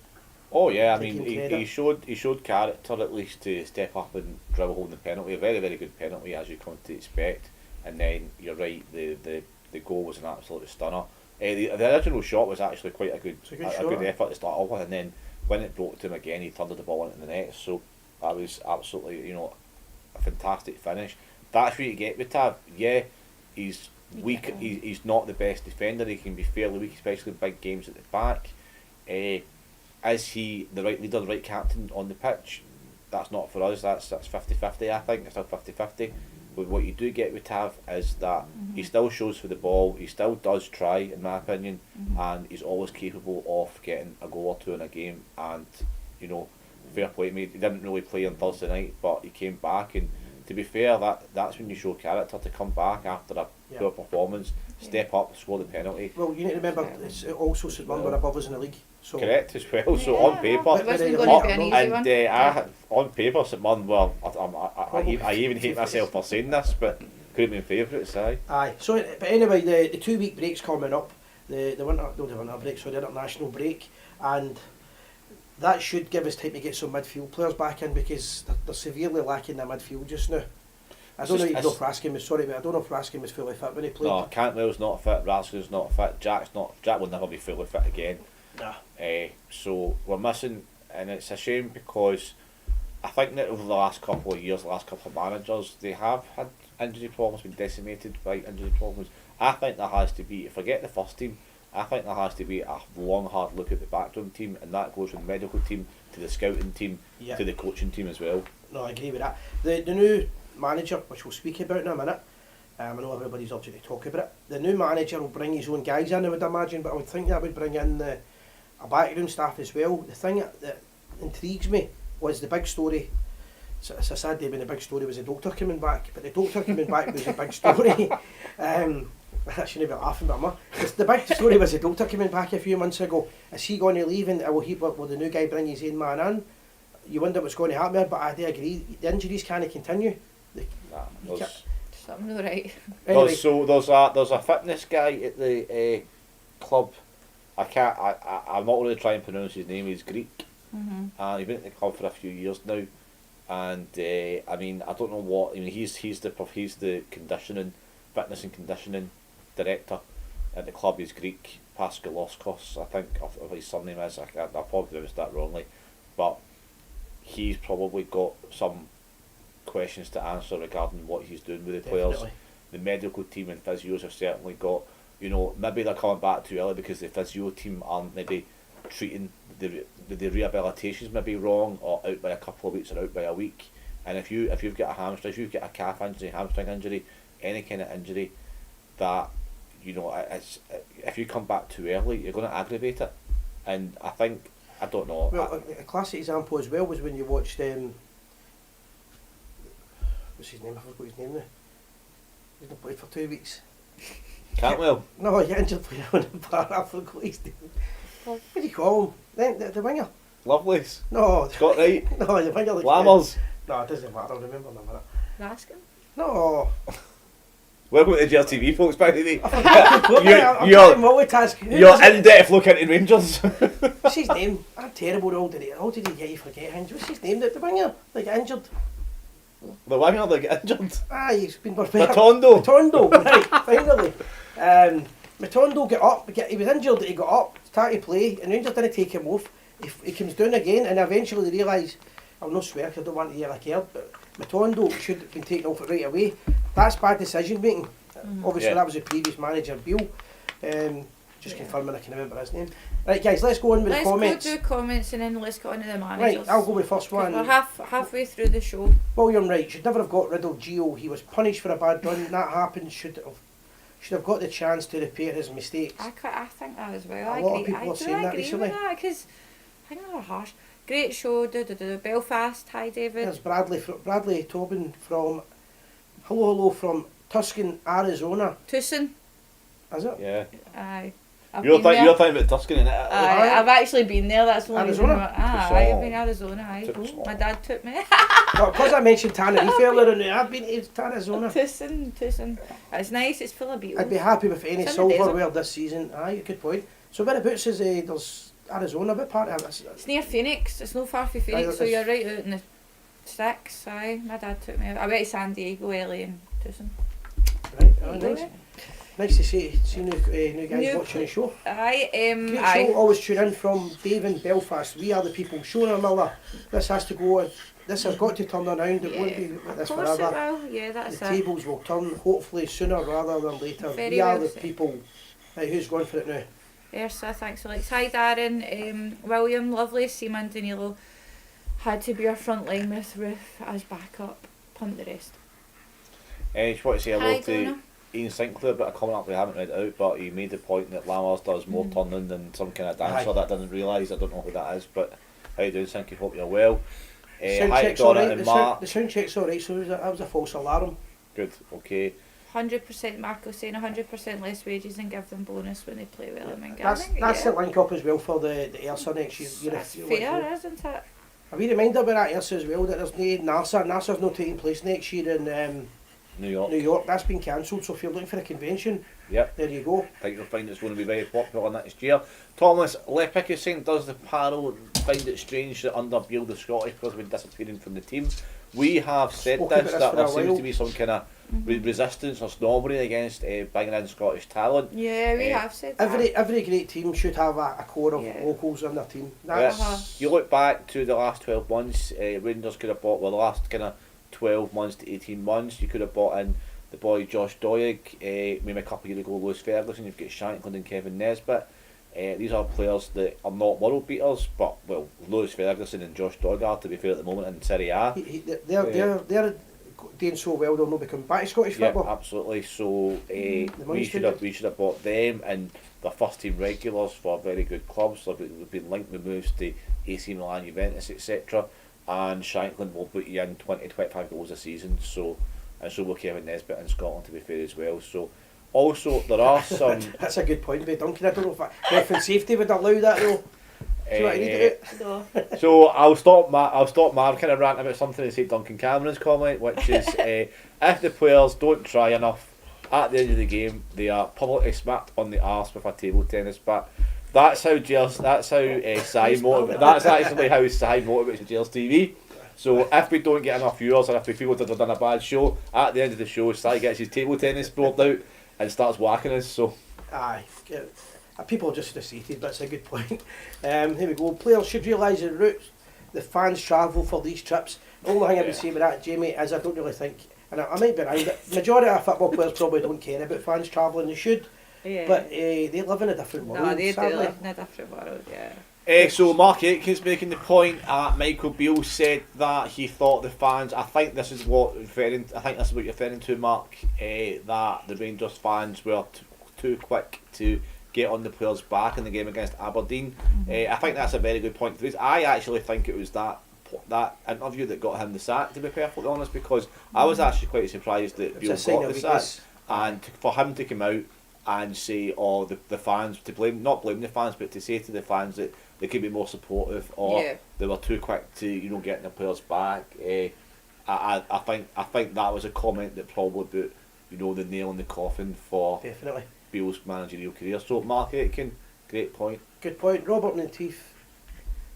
oh yeah, I Take mean him credit. he showed character at least to step up and dribble home the penalty. A very, very good penalty as you come to expect. And then you're right, the goal was an absolute stunner. The original shot was actually quite a good It's a good a shot. good effort to start off with, and then when it broke to him again, he thundered the ball into the net. So that was absolutely a fantastic finish. That's what you get with Tav. Yeah, he's weak. He's not the best defender. He can be fairly weak, especially in big games at the back. Is he the right leader, the right captain on the pitch? That's not for us. That's 50-50. I think it's still 50-50. But what you do get with Tav is that he still shows for the ball. He still does try, in my opinion, and he's always capable of getting a goal or two in a game. And fair play to me. He didn't really play on Thursday night, but he came back. And to be fair, that's when you show character, to come back after a poor performance, step up, score the penalty. Well, you need to remember it's also St Mirren were above us in the league. So Correct as well. So Yeah, on no, paper, it wasn't going to be an easy one. on paper, St Mirren. Well, I even hate myself for saying this, but could have been favourites. Aye. So, but anyway, the 2 week break's coming up. The winter break, so the international break, and that should give us time to get some midfield players back in because they're severely lacking their midfield just now. I don't know if Raskin was sorry, but I don't know if Raskin was fully fit when he played. No, Cantwell's not fit. Raskin's not fit. Jack will never be fully fit again. Nah. So we're missing, and it's a shame because I think that over the last couple of years, the last couple of managers, they have had injury problems, been decimated by injury problems. I think there has to be, forget the first team, I think there has to be a long, hard look at the backroom team, and that goes from the medical team to the scouting team to the coaching team as well. No, I agree with that. The new manager, which we'll speak about in a minute, I know everybody's urgent to talk about it. The new manager will bring his own guys in, I would imagine, but I would think that would bring in a backroom staff as well. The thing that intrigues me was the big story. It's a sad day when the big story was the doctor coming back, but the doctor coming back was a big story. I shouldn't be laughing, but the big story was the doctor coming back a few months ago. Is he going to leave and will the new guy bring his own man in? You wonder what's going to happen there, but I do agree, the injuries can't continue. Something not right. Anyway, There's a fitness guy at the club. I'm not going to try and pronounce his name. He's Greek. He's been at the club for a few years now, and I mean I don't know what. I mean he's the fitness and conditioning director at the club. He's Greek. Paskaloskos, I think of his surname is. I probably pronounced that wrongly, but he's probably got some questions to answer regarding what he's doing with the players. The medical team and physios have certainly got, maybe they're coming back too early because the physio team aren't maybe treating the rehabilitations maybe wrong, or out by a couple of weeks or out by a week. And if you've got a hamstring, if you've got a calf injury, hamstring injury, any kind of injury that, you know, if you come back too early, you're going to aggravate it. And I think, I don't know. Well, a classic example as well was when you watched what's his name? I forgot his name now. He's not played for 2 weeks. Cantwell. No, he injured player on the bar. I forgot his name. What do you call him? The winger. Lovelace. No. Scott Wright. No, the winger. Lammers. No, it doesn't matter. I'll remember the minute. Raskin? No. Welcome to the Gers TV, folks, by the way. I'm You're- trying to multitask. Your in-depth look into Rangers. What's his name? I'm terrible at all did he get? You forget him. What's his name? The winger. They get injured. The winger, they get injured. Ah, he's been Matondo. Matondo, right, finally. Matondo got up, he was injured, he got up, started to play, and Rangers didn't take him off. He comes down again, and eventually they realise, I'll not swear 'cause I don't want to hear like hell, but Matondo should have been taken off right away. That's bad decision making. Obviously, that was the previous manager, Beale. Just confirming I can remember his name. Right, guys, let's go on with the comments. Let's go do comments and then let's go on to the managers. Right, I'll go with the first one. We're halfway through the show. William Wright should never have got rid of Gio. He was punished for a bad run. That happened. Should have got the chance to repair his mistakes. I think that as well. A lot of people are saying that recently. Because I think they were harsh. Great show. Belfast. Hi, David. There's Bradley Tobin from hello from Tucson, Arizona. Tucson. Is it? Yeah. Aye. You're talking about Tuscany, innit? I've actually been there. That's the only reason. Arizona? I've been Arizona. Aye. Tucson. My dad took me. Well, because I mentioned Tenerife earlier, and I've been to Arizona. Tucson. It's nice. It's full of beetles. I'd be happy with any It's in the silverware this season. Aye, good point. So whereabouts is there's Arizona? What part of it? It's near Phoenix. It's no far from Phoenix, so it's- you're right out in the sticks. Aye, my dad took me. I went to San Diego, LA, and Tucson. Right, There you nice. go. Nice to see new guys New- watching the show. Aye, Great show. aye. Always tune in from Dave in Belfast. We are the people. Shona Miller. This has to go on. This has got to turn around. It won't be like this Of course it forever. will. Yeah, that's The it. tables will turn hopefully sooner rather than later. Very We are well the said. people. Right, who's going for it now? Ersa, thanks Alex. Hi Darren, William, lovely. Seaman Danilo had to be our front line with Ruth as backup. Punt the rest. I just want to say hello Hi to Donna. Ian Sinclair, but I comment up we haven't read it out, but he made the point that Lammers does more turning than some kind of dancer Aye. that I didn't realise. I don't know who that is, but how you doing, Sinky? Hope you're well. Sound Hi to check's all Donna right. and The Mark. sound check's all right. So that was a false alarm. Good, okay. 100% Marco saying 100% less wages and give them bonus when they play well at Mingay. That's the link up as well for the Ayrsa next year. That's fair, isn't it? Have you reminded about that Ayrsa as well? That there's no NASA. NASA's not taking place next year in New York. New York. That's been cancelled. So if you're looking for a convention, Yep. there you go. I think you'll find it's going to be very popular next year. Thomas Lepick is saying, does the panel find it strange that under Beale the Scottish players have been disappearing from the team? We have said Spoken this, about this that for there a seems while. to be some kind of resistance or snobbery against bringing in Scottish talent. Yeah, we have said that. Every great team should have a core of Yeah. locals in their team. Yeah. That's You look back to the last 12 months, Rangers could have bought, well, the last kind of 12 months to 18 months, you could have bought in the boy Josh Doig, maybe a couple of years ago Lewis Ferguson, you've got Shankland and Kevin Nesbitt. These are players that are not world beaters, but, well, Lewis Ferguson and Josh Doig are, to be fair, at the moment in Serie A. they're doing so well. They'll not become back to Scottish Yeah, football. absolutely. So we money's should too have bought them and the first team regulars for very good clubs. So we've been linked with moves to AC Milan, Juventus, etc. And Shankland will put you in 20-25 goals a season. So will Kevin Nesbitt in Scotland, to be fair as well. So also there are some. That's a good point, by Duncan. I don't know if health and safety would allow that though. So I need to do. No. So I'll stop Mark kind of ranting about something and say Duncan Cameron's comment, which is if the players don't try enough, at the end of the game they are publicly smacked on the arse with a table tennis bat. That's how Gers. That's how Si motivates. That's actually how Si motivates Gers TV. So if we don't get enough viewers, or if we feel that they've done a bad show, at the end of the show, Si gets his table tennis board out and starts whacking us. So Aye. People are just frustrated, but it's a good point. Here we go. Players should realise the routes the fans travel for these trips. The only thing I would say with that, Jamie, is I don't really think, and I might be right, but majority of football players probably don't care about fans travelling. They should, Yeah. but they live in a different world. no, they do sadly. live in a different world, yeah. So Mark Aitken's making the point. Michael Beale said that he thought the fans. I think this is what you're referring to, Mark. That the Rangers fans were too quick to get on the players' back in the game against Aberdeen. I think that's a very good point to raise. I actually think it was that interview that got him the sack, to be perfectly honest, because I was actually quite surprised that Beale got the sack, and for him to come out and say, the fans, not blame the fans, but to say to the fans that they could be more supportive, or they were too quick to get the players back. I think that was a comment that probably put the nail in the coffin for Definitely Beale's managerial career. So Mark Aitken, great point. good point. Robert Monteith,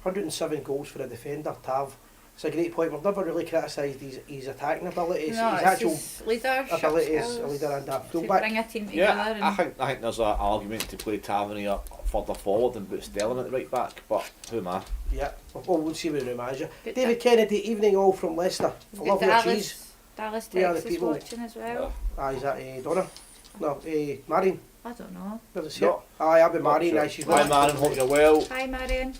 107 goals for a defender. Tav, it's a great point. We've never really criticised his attacking abilities, No, his it's actual his leadership ability as a skills leader and a to fullback. bring a team together. Yeah, I think there's an argument to play Tavernier further forward and put Sterling at the right back, but who am I? Yeah, we'll see with the new manager. Good David Kennedy, evening all from Leicester. I love your cheese. Dallas, We are the Texas people. watching as well. Is that Donna? No, Marion. I don't know. Where's it? No. I'll be Marion. Sure. She's Hi Marion, hope you're well. Hi, Marion.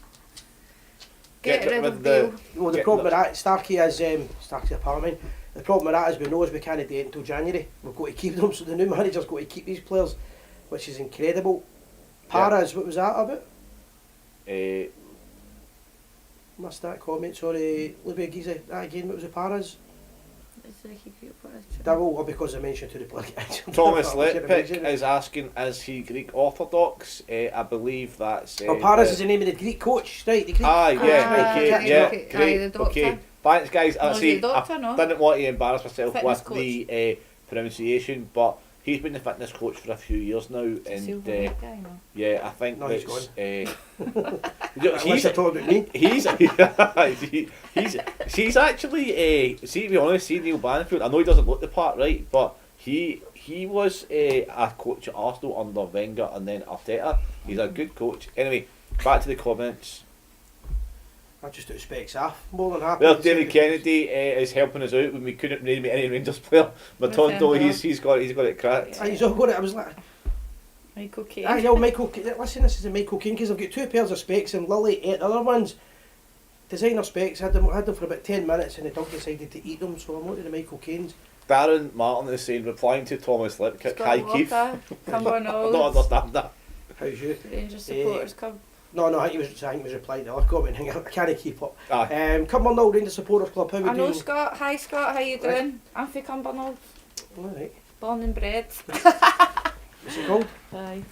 Get rid of the- Beale. Well, the Get problem with that, Starkey, apart me. The problem with that is we know we can't do it until January. We've got to keep them, so the new manager's got to keep these players, which is incredible. Paras, what was that about? Missed that comment, sorry. Libby Giza, that again, what was the Paras? It's like he could put a That will because I mentioned to the player. Thomas Letpick is asking, is he Greek Orthodox? I believe that's... Paras is the name of the Greek coach, right? The Greek yeah, coach. okay, the great, doctor. okay. Thanks guys, No, is he a doctor, no? I didn't want to embarrass myself Fitness with coach. the pronunciation, but he's been the fitness coach for a few years now, and Silver guy, no? yeah, I think No, he's that's... Unless you're talking about me. He's actually see, to be honest, see Neil Banfield, I know he doesn't look the part, right, but he was a coach at Arsenal under Wenger and then Arteta. He's a good coach. Anyway, back to the comments. I just took specs off. More than happy. Well, to David say Kennedy is helping us out when we couldn't name any Rangers player. Matondo, he's got it cracked. that. He's all got it. I was like, Michael Caine. Michael. Listen, this is a Michael Caine because I've got two pairs of specs and Lily ate the other ones. Designer specs. Had them for about 10 minutes and the dog decided to eat them. So I'm wanting the Michael Caines. Darren Martin is saying, replying to Thomas Lipkick, hi Keith. Come on, I don't understand that. How's you? Rangers supporters come. No, I think he was replying to the other comment. I can't keep up. Aye. Cumbernauld Rangers Supporters Club. How we I know doing? Scott. Hi Scott, how you doing? I'm from Cumbernauld, All right. born and bred. What's it called? Aye.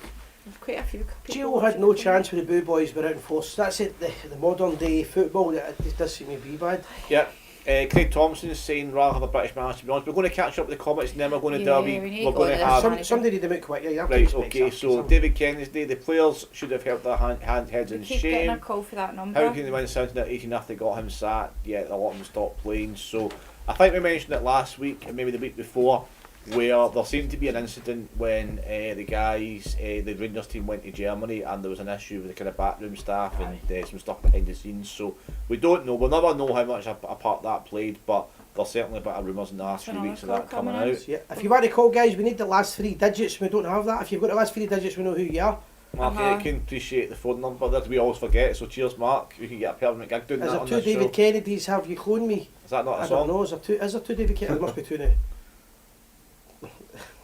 There's quite a few people. Gio had watching no the game. chance with the Boo Boys were out in force. That's it. The modern day football that it does seem to be bad. Yeah. Craig Thompson is saying rather have a British match. To be honest, we're going to catch up with the comments and then we're going to do a wee. we need We're to going go to to have. this. Somebody did them out quick. Yeah, Right. Okay. So David Kennedy, the players should have held their heads We in keep getting a shame. call for that number. How can they win Southampton at 18 after they got him sacked? Yeah, a lot of them stopped playing. So I think we mentioned it last week and maybe the week before, where there seemed to be an incident when the guys, the Rangers team went to Germany and there was an issue with the kind of backroom staff and some stuff behind the scenes. So we don't know. We'll never know how much a part that played, but there's certainly a bit of rumours in the last few weeks of that coming out. Yeah. If you want to call, guys, we need the last 3 digits. We don't have that. If you've got the last 3 digits, we know who you are. Mark Aitken, appreciate the phone number that we always forget. So cheers, Mark. You can get a permanent gig doing Is that there on 2 this David show. Kennedys? Have you cloned me? Is that not a I song? don't know. Is there 2 David Kennedys? There must be 2 now.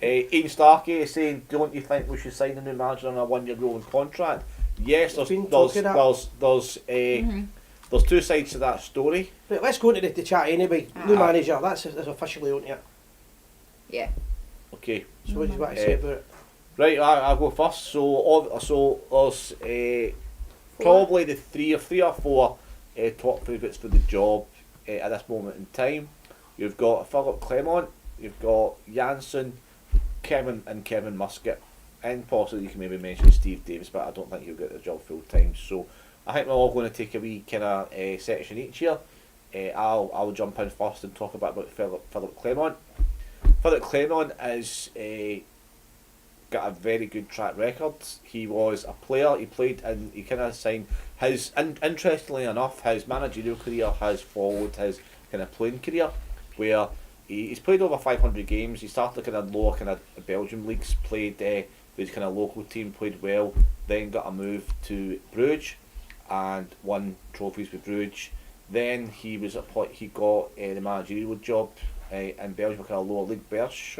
Ian Starkey is saying, don't you think we should sign a new manager on a 1-year rolling contract? Yes, there's Been talking that. there's 2 sides to that story. Right, let's go into the chat anyway. New manager. That's officially on it. Yeah. Okay, So what do you want to say about it? right, I'll go first. So there's probably the three or four top favourites for the job at this moment in time. You've got Philip Clement, you've got Janssen, Kevin Muscat, and possibly you can maybe mention Steve Davis, but I don't think he'll get the job full time. So I think we're all going to take a wee kind of section each here. I'll jump in first and talk about Philip Clement. Philip Clement is got a very good track record. He was a player. He played and he kind of signed his. Interestingly enough, his managerial career has followed his kind of playing career, where he's played over 500 games. He started kind of lower kind of Belgium leagues, played with his kind of local team, played well, then got a move to Bruges, and won trophies with Bruges. Then he was he got the managerial job in Belgium, kind of lower league, Gers,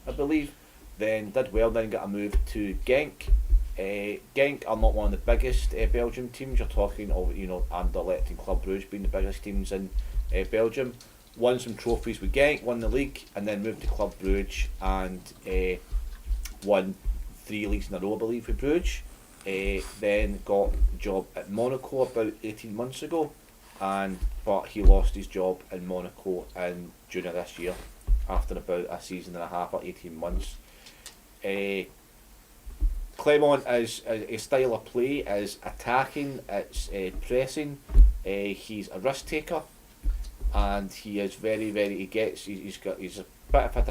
I believe. Then did well. Then got a move to Genk. Genk are not one of the biggest Belgium teams. You're talking of Anderlecht and Club Brugge being the biggest teams in Belgium. Won some trophies with Genk, won the league, and then moved to Club Brugge and won 3 leagues in a row, I believe, with Bruges. Then got a job at Monaco about 18 months ago, but he lost his job in Monaco in June of this year after about a season and a half or 18 months. Clement is a style of play is attacking, it's pressing. He's a risk taker, and he is very he's a bit of a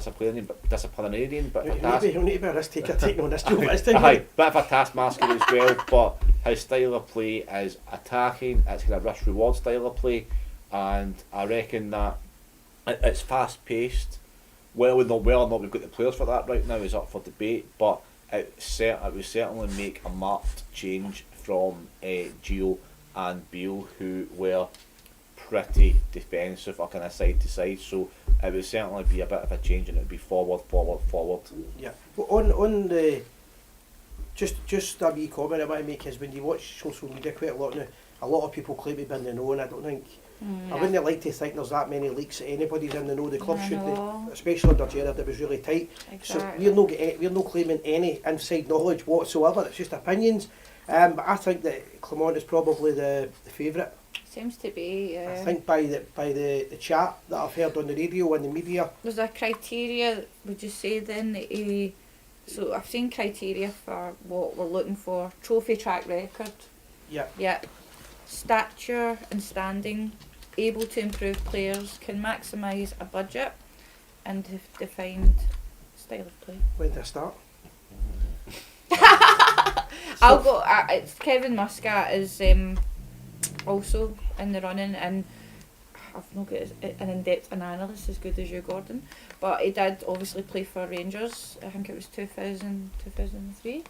disciplinarian, but He'll need to be a risk taker taking on this job this time. Aye, bit of a taskmaster as well, but his style of play is attacking. It's kind of risk reward style of play, and I reckon that it's fast paced. Well or not, we've got the players for that right now is up for debate, but it would certainly make a marked change from Gio and Beale, who were pretty defensive or kind of side to side. So it would certainly be a bit of a change, and it would be forward. Yeah. Well, on the just a wee comment I want to make is when you watch social media quite a lot now, a lot of people claim to be in the know, and I don't think. I wouldn't like to think there's that many leaks that anybody's in the know. The club should, especially under Gerard, it was really tight. Exactly. So we're not claiming any inside knowledge whatsoever. It's just opinions. But I think that Clement is probably the favourite. Seems to be, yeah. I think by the chat that I've heard on the radio and the media. Was there criteria, would you say then, that so I've seen criteria for what we're looking for. Trophy track record. Yeah. Yeah. Stature and standing, able to improve players, can maximise a budget, and defined style of play. When did I start? I'll go. It's Kevin Muscat is also in the running, and I've not got an in-depth analysis as good as you, Gordon, but he did obviously play for Rangers. I think it was 2000, 2003.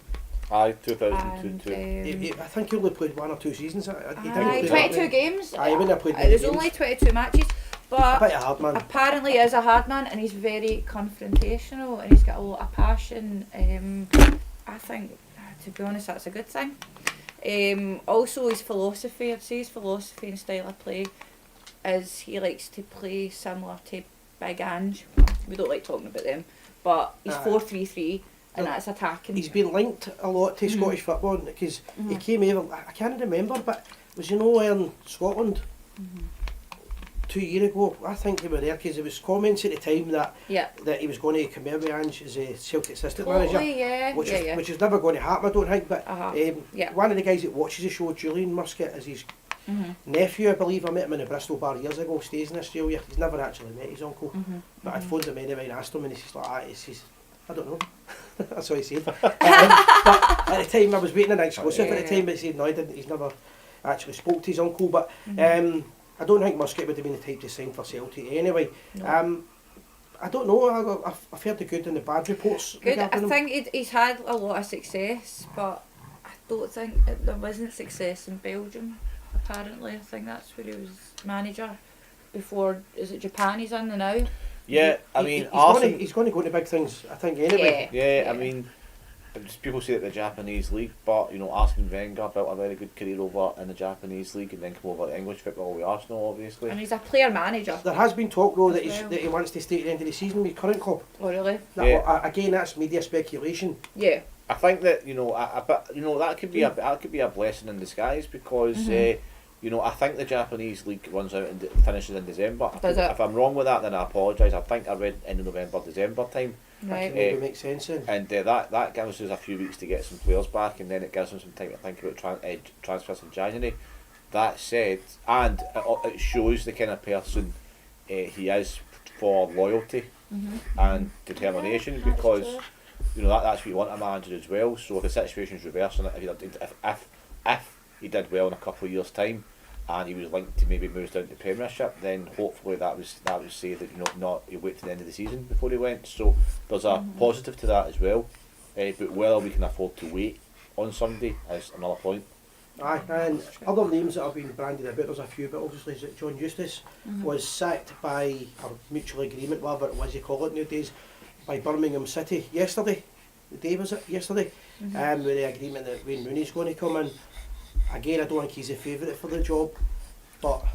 Aye, 2002. I think he only played 1 or 2 seasons. He didn't Aye, play 22 games. Aye, he wouldn't have played It was many only games. 22 matches, but Quite a hard man. apparently he is a hard man, and he's very confrontational, and he's got a lot of passion. I think, to be honest, that's a good thing. Also his philosophy, I'd say his philosophy and style of play is he likes to play similar to Big Ange. We don't like talking about them, but he's 4-3-3, and that's attacking. He's been linked a lot to Scottish football because he came over. I can't remember, but was in Scotland 2 years ago? I think they were there because there was comments at the time that he was going to come over with Ange as a Celtic assistant manager, which is never going to happen, I don't think. But one of the guys that watches the show, Julian Muscat, is his nephew, I believe. I met him in the Bristol bar years ago. Stays in Australia. He's never actually met his uncle, but I'd phoned him anyway and asked him, and he's just like, I don't know. That's what he said. But at the time, I was waiting an exclusive. At the time, but he said no, he didn't. He's never actually spoke to his uncle. But I don't think Muscat would have been the type to sign for Celtic anyway. No. I don't know. I've heard the good and the bad reports. Good. I think he's had a lot of success, but I don't think there wasn't success in Belgium. Apparently, I think that's where he was manager before. Is it Japan he's in now? Yeah, I mean, he's going to go to big things, I think, anyway. Yeah, I mean, people say that the Japanese league, but Arsene Wenger built a very good career over in the Japanese league and then come over to English football with Arsenal, obviously. And he's a player manager. There has been talk though that he wants to stay at the end of the season with his current club. Oh really? Again, that's media speculation. Yeah. I think that that could be a blessing in disguise because I think the Japanese league runs out and finishes in December. If I'm wrong with that, then I apologise. I think I read end of November, December time. Right. That maybe makes sense then. And that gives us a few weeks to get some players back, and then it gives them some time to think about transfers in January. That said, and it shows the kind of person he is for loyalty and determination, because that's what you want a manager as well. So if the situation's reversed, and if he did well in a couple of years' time, and he was linked to maybe moves down to the Premiership, then hopefully that would say that he wait to the end of the season before he went. So there's a positive to that as well. But whether we can afford to wait on somebody is another point. Aye, and other names that have been branded about, there's a few, but obviously John Eustace was sacked by a mutual agreement, whatever it was you call it nowadays, by Birmingham City yesterday. The day was it? Yesterday? With the agreement that Wayne Rooney's going to come in. Again, I don't think he's a favourite for the job, but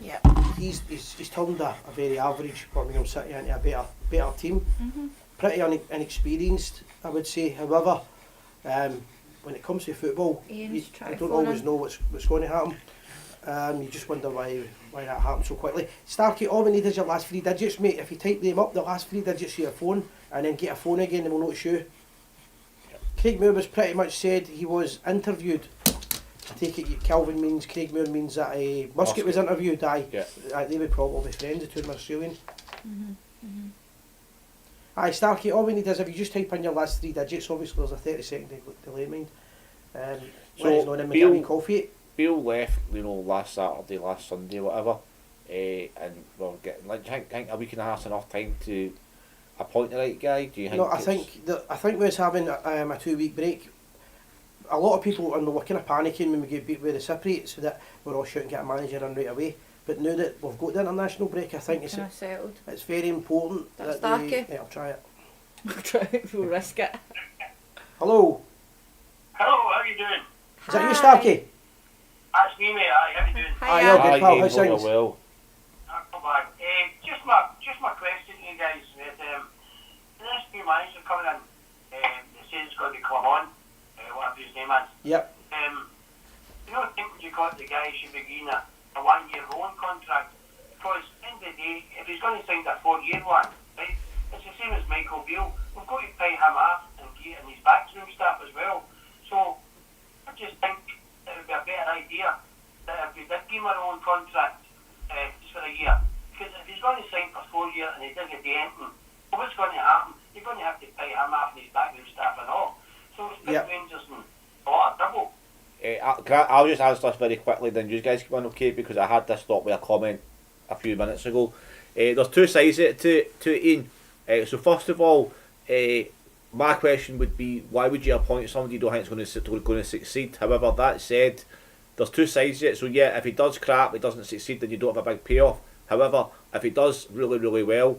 Yeah. he's turned a very average Birmingham City into a better team. Pretty inexperienced, I would say. However, when it comes to football, Ian's you trying to don't phone always in. know what's going to happen. You just wonder why that happened so quickly. Starkey, all we need is your last 3 digits, mate. If you type them up, the last 3 digits of your phone, and then get a phone again, then we'll notice you. Craig Moore was pretty much said he was interviewed. I take it Calvin means Craig Moore means that Musket was interviewed. Aye, Yeah. They were probably friends. The two of them are Australian. Aye, Starkey, all we need is if you just type in your last 3 digits, obviously there's a 30-second delay, mind. So, Let us know, then we get a wee coffee. Bill left, last Saturday, last Sunday, whatever, and we're getting like. I think a week and a half's enough time to appoint the right guy. Do you think? No, I it's- think we was having a 2-week break. A lot of people were kind of panicking when we get beat with the Cypriots, so that we're all shouting get a manager in right away. But now that we've got the international break, I think Kind of settled. it's very important That's that we... Starkey. Yeah, I'll try it. We'll risk it. Hello, Hello, how you doing? is that you, Hi. Starkey? That's me, mate. Aye, how you doing? Aye, Hiya. I'll get- Aye, pal, Ian, how's hope you're things? well. Not bad. Just my question to you guys. The next new manager coming in, they say it's going to be Clement, whatever his name is. Yep. You don't think you got the guy should be getting a 1-year loan contract? Because in the day, if he's going to sign a 4-year one, right, it's the same as Michael Beale. We've got to pay him off and get in his backroom staff as well. So I just think it would be a better idea that if we did give him a loan contract just for a year, because if he's going to sign for 4 years and he doesn't do anything, well, what's going to happen? You're going to have to pay him off and his backroom staff and all. So it's put Yep. Rangers in a lot of trouble. I'll just answer this very quickly, then you guys come in, okay? Because I had this thought with a comment a few minutes ago. There's two sides to it, Ian. So first of all, my question would be, why would you appoint somebody you don't think is going to succeed? However, that said, there's two sides to it. So yeah, if he does crap, he doesn't succeed, then you don't have a big payoff. However, if he does really, really well,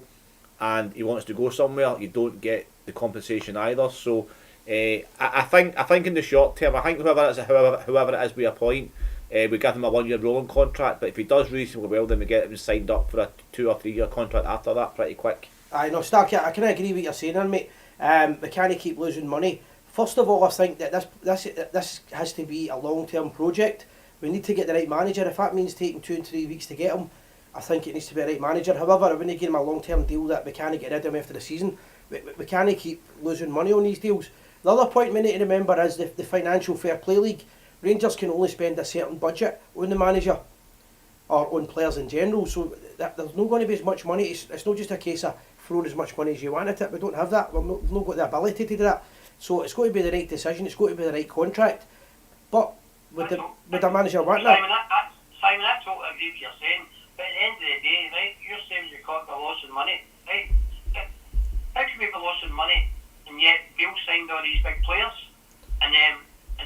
and he wants to go somewhere, you don't get the compensation either. So I think in the short term, I think whoever it is we appoint, we give him a 1-year rolling contract. But if he does reasonably well, then we get him signed up for a 2 or 3 year contract after that, pretty quick. I know, Starkey, I can agree with what you're saying there, mate. We can't keep losing money. First of all, I think that this has to be a long-term project. We need to get the right manager. If that means taking 2 and 3 weeks to get him, I think it needs to be a right manager. However, I wouldn't give him a long-term deal that we can't get rid of him after the season. We can't keep losing money on these deals. The other point we need to remember is the financial fair play league. Rangers can only spend a certain budget on the manager or on players in general, so there's not going to be as much money. It's not just a case of throwing as much money as you want at it. We don't have that. We've not got the ability to do that. So it's got to be the right decision. It's got to be the right contract. But with the manager wanting that, Simon, I totally agree with what you're saying. But at the end of the day, right, you're saying you caught the loss in money, right? How can we be losing money and yet Bill signed all these big players and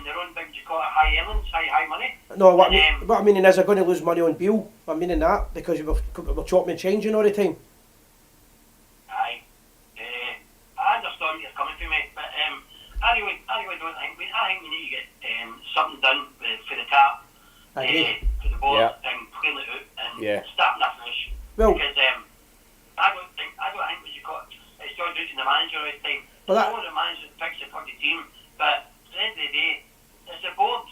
their own big high earnings, high money? no, what I mean is they're going to lose money on Beale. I'm meaning that because we're chopping and changing all the time. Aye. I understand where you're coming from, mate, but I really don't think. I think we need to get something done for the tap, I agree. for the board, Yeah. and clean it out and Yeah. start afresh. Well- Because I don't think we should got it's all due to the manager all the time. Well, that- I know the manager picks it for the team, but at the end of the day, it's the board.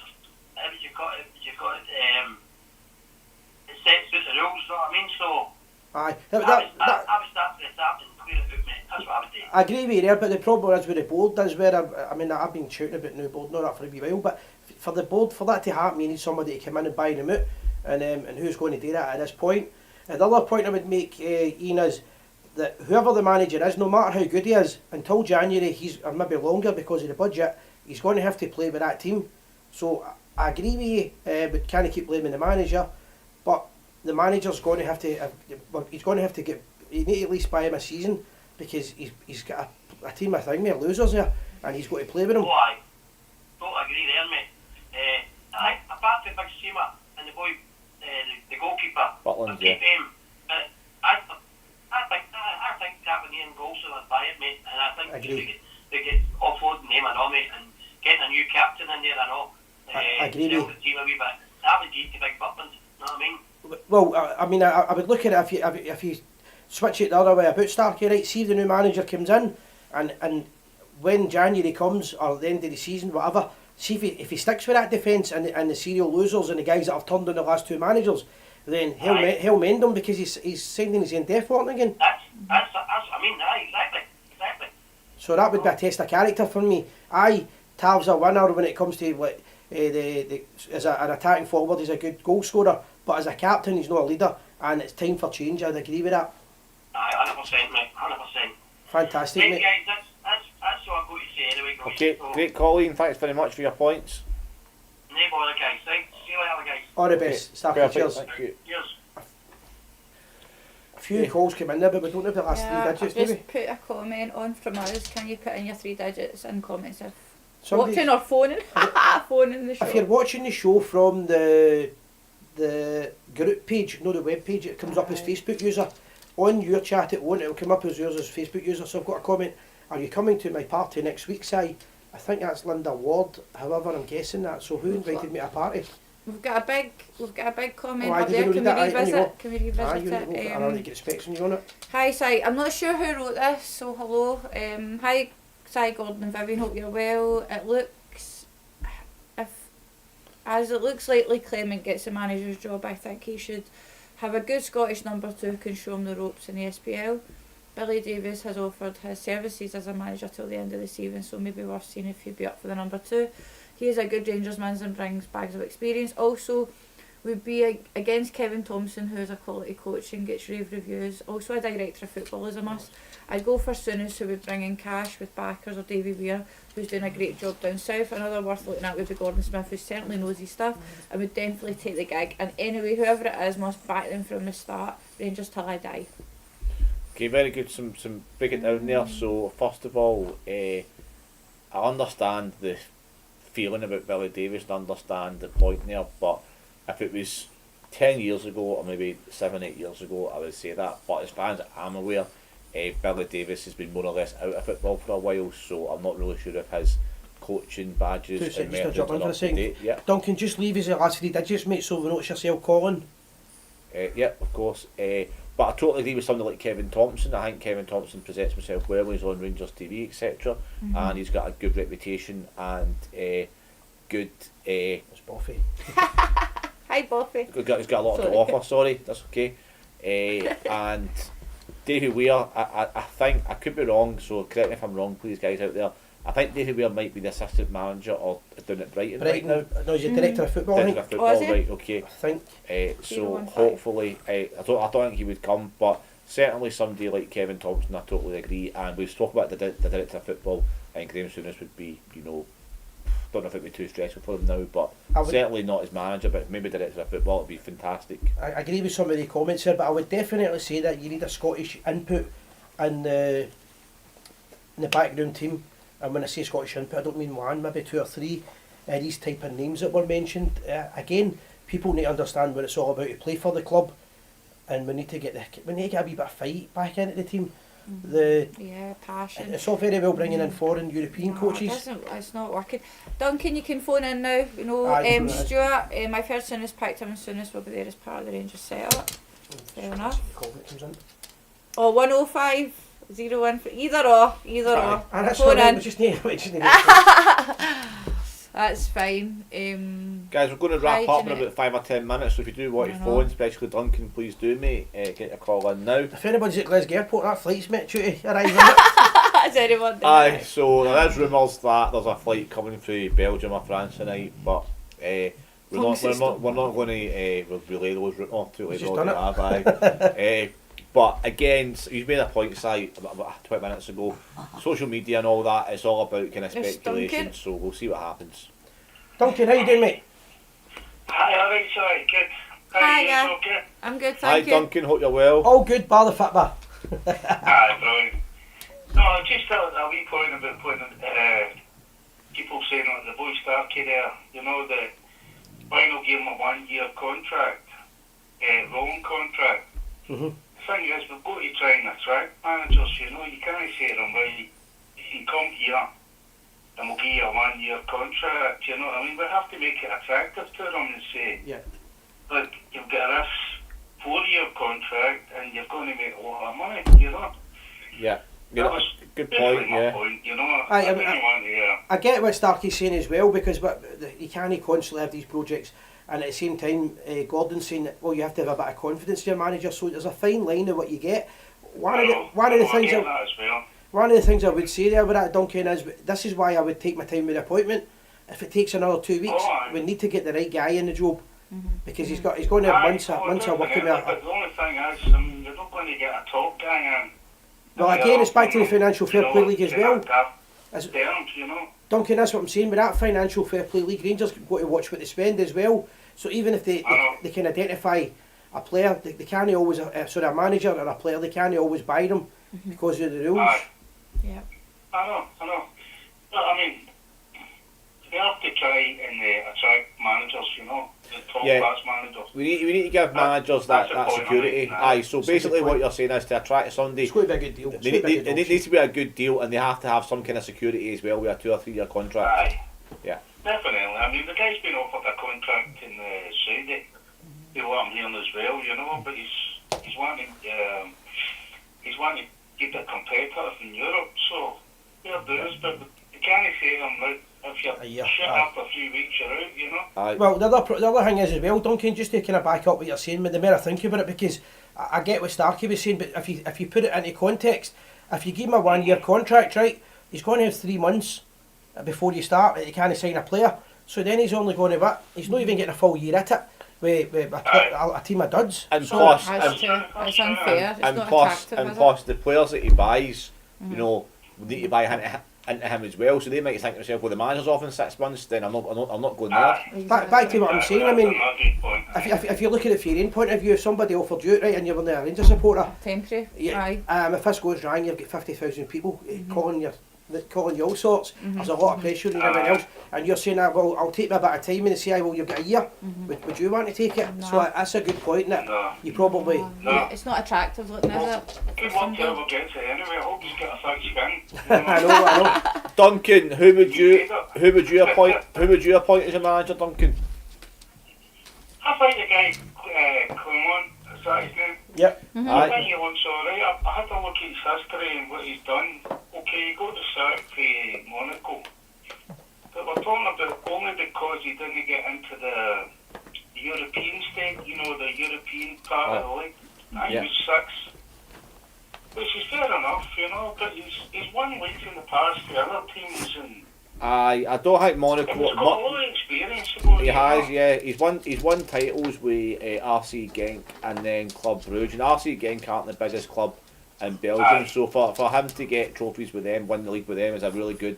It sets out the rules. You know what I mean? So Aye. I would start from the start and clear it out, mate. That's what I would do. I agree with you there, but the problem is with the board is where I've been shouting about new board, not that for a wee while, but for the board, for that to happen, you need somebody to come in and buy them out, and who's going to do that at this point? And the other point I would make, Ian, is that whoever the manager is, no matter how good he is, until January, or maybe longer because of the budget, he's going to have to play with that team. So I agree with you, but can't keep blaming the manager, but the manager's going to have to, he's going to have to get, you need to at least buy him a season, because he's got a team of losers there, and he's got to play with them. Oh, I totally agree there, mate. I Butland, I'll yeah. keep him. I think Tavernier and Golson are buy it, mate, and I think they get offloading him and all, mate, and getting a new captain in there and all. I agree sell with the team a wee bit. That would lead to big Butland, you know what I mean? Well, I mean, I would look at it if you switch it the other way about Starkey, right? See if the new manager comes in, and when January comes or the end of the season, whatever. See if he sticks with that defence and the serial losers and the guys that have turned on the last two managers, then he'll mend them because he's signing his own death warrant again. That's I mean, exactly. So that would be a test of character for me. Tav's a winner when it comes to like as an attacking forward, he's a good goal scorer, but as a captain, he's not a leader, and it's time for change. I'd agree with that. Aye, 100%, mate, 100%. Fantastic, Right, mate. guys, that's all I've got to say anyway, guys. Okay, So, great, Colleen. Thanks very much for your points. No bother, guys. Right, see you later, guys. All the best. Starkey, Perfect, cheers. thank you. Cheers. A few calls came in there, but we don't have the last three digits, do I've we? just put a comment on from us. Can you put in your 3 digits in comments if Somebody- watching or phoning? Phoning the show. If you're watching the show from the group page, no the web page, it comes up as Aye. Facebook user. On your chat it won't, it'll come up as yours as Facebook user. So I've got a comment. Are you coming to my party next week, Si? I think that's Linda Ward, however I'm guessing that. So who invited me to a party? We've got a big comment Oh, I up there. didn't Can read we that. Aye, revisit? Can we Ah, revisit you it? I already get specs on you on it. Hi Si, I'm not sure who wrote this, so hello. Hi Si, Gordon and Vivian, hope you're well. It looks likely Clement gets the manager's job, I think he should have a good Scottish number 2 who can show him the ropes in the SPL. Billy Davies has offered his services as a manager till the end of the season, so maybe worth seeing if he'd be up for the number 2. He is a good Rangers man and brings bags of experience. Also, would be against Kevin Thompson, who is a quality coach and gets rave reviews. Also a director of football is a must. I'd go for Souness, who would bring in cash with backers, or Davy Weir, who's doing a great job down south. Another worth looking at would be Gordon Smith, who certainly knows his stuff and would definitely take the gig. And anyway, whoever it is must back them from the start. Rangers till I die. Okay, very good. Some breaking down there. So first of all, I understand the feeling about Billy Davies and understand the point there, but if it was 10 years ago or maybe 7-8 years ago, I would say that. But as far as I'm aware, Billy Davies has been more or less out of football for a while, so I'm not really sure if his coaching badges 2 seconds, just methods jump in are for a up to second. date. Yeah, Duncan, just leave us the last 3 digits, mate, so we know it's yourself calling. yeah, of course. But I totally agree with somebody like Kevin Thompson. I think Kevin Thompson presents himself well when he's on Rangers TV, etc. And he's got a good reputation and good. It's Buffy. Hi Buffy. He's got a lot to Sorry. offer. Sorry, that's okay. And Davy Weir, I think I could be wrong. So correct me if I'm wrong, please, guys out there. I think Davy Weir might be the assistant manager or down at Brighton right now. No, he's a director of football, I Director think. of football, is he? right? Okay. I think. So 015. hopefully, I don't think he would come, but certainly somebody like Kevin Thompson, I totally agree. And we've spoken about the director of football, and Graham Souness would be, don't know if it would be too stressful for him now, but I would- certainly not as manager, but maybe director of football would be fantastic. I agree with some of the comments here, but I would definitely say that you need a Scottish input in the background team. And when I say Scottish input, I don't mean 1, maybe 2 or 3. These type of names that were mentioned. Again, people need to understand what it's all about to play for the club, and we need to get a wee bit of fight back into the team. Yeah, passion. It's all very well bringing in foreign European No, coaches. it's not working. Duncan, you can phone in now. Aye, you can phone in. Stuart, I've heard Souness picked him and Souness will be there as part of the Rangers setup. Fair enough. Call that comes in. Or 105 01 for either or. And that's Phone all right, in. we just need That's fine. Guys, we're going to wrap Hi, up in Jeanette. about 5 or 10 minutes, so if you do want to I know. phone, especially Duncan, please do, mate. Get a call in now. If anybody's at Glasgow Airport, that flight's meant to arrive. Has anyone done Aye, that? so there is rumours that there's a flight coming through Belgium or France tonight, but we're not going to relay those rumours. Too late, Just already done it. have, aye. But again, you've made a point, Si, about 20 minutes ago. Social media and all that, it's all about kind of Yes, speculation, Duncan. so we'll see what happens. Duncan, how you doing, mate? Hi, alright, sorry, good. Hi, you, yeah. okay? I'm good, Hi, thank you. Duncan, hope you're well. All good, bar the fitba. Aye, brilliant. No, just a wee point about putting people saying that the boy Starkey there, the final game of 1 year contract. rolling contract. Mhm. The thing is, we've got to try and attract managers. You know, you can't say to them, right, you can come here and we'll give you a 1 year contract. You know what I mean? We have to make it attractive to them and say, Yeah. look, you've got this 4 year contract and you're going to make a lot of money. You know. Yeah. That was Good basically point, my yeah. point, you know. Aye, I didn't want to. I get what Starkey's saying as well, because you can't constantly have these projects, and at the same time, Gordon's saying that, well, you have to have a bit of confidence in your manager. So there's a fine line of what you get. One of the things I get that as well. One of the things I would say there with that, Duncan, is this is why I would take my time with the appointment. If it takes another 2 weeks, we need to get the right guy in the job, because he's going to have months of working with. But the only thing is, I mean, you're not going to get a top guy in. Well, again, it's back to the Financial Fair Play League as well. Terms, you know. Duncan, that's what I'm saying. With that Financial Fair Play League, Rangers got to watch what they spend as well. So even if they can identify a player, they can't always, a manager or a player, they can't always buy them because of the rules. Yeah. I know. But I mean, they have to try and attract managers, you know, the top class managers. We need to give managers that security. Aye, so basically what you're saying is to attract somebody. It's going to be a good deal. It needs to be a good deal, and they have to have some kind of security as well with a 2 or 3 year contract. Aye. Yeah. Definitely. I mean, the guy's been offered a contract in Saudi. You know what I'm hearing as well, you know, but he's wanting to keep it competitive in Europe, so fair dues, but you can't say to him, like, if you're shit after 3 weeks, you're out, you know. Aye. Well, the other thing is as well, Duncan, just to kind of back up what you're saying, but the more I think about it, because I get what Starkey was saying, but if you put it into context, if you give him a 1 year contract, right, he's going to have 3 months before you start, you can't sign a player, so then he's only going to, he's not even getting a full year at it with a team of duds. And so plus, it's unfair. It's not attractive, and is plus the players that he buys, you know, need to buy into him as well. So they might think to themselves, well, the manager's off in 6 months, then I'm not going there. it? Back to what I'm saying, I mean, if you look at it from your own point of view, if somebody offered you it, right, and you're a Rangers supporter, Temporary. yeah, if this goes wrong, you've got 50,000 people calling you all sorts. There's a lot of pressure and everything else, and you're saying that, well, I'll take me a bit of time and say, well, you've got a year. Would you want to take it? No. So that's a good point. That you probably. Yeah, it's not attractive looking, is it? Good luck to whoever gets it anyway. I hope he's got a thick skin. I know. Duncan, who would you appoint as a manager, Duncan? I think the guy Clement, is that his name? Yep. I think he looks alright. I had a look at his history and what he's done. Okay, he got the sack for Monaco. But we're talking about only because he didn't get into the European state, you know, the European part of the league. He was 6. Which is fair enough, you know, but he's won leagues in the past for other teams and I don't think Monaco. he's got a lot of experience. He has, yeah. He's won titles with RC Genk and then Club Brugge. And RC Genk aren't the biggest club in Belgium, so for him to get trophies with them, win the league with them, is a really good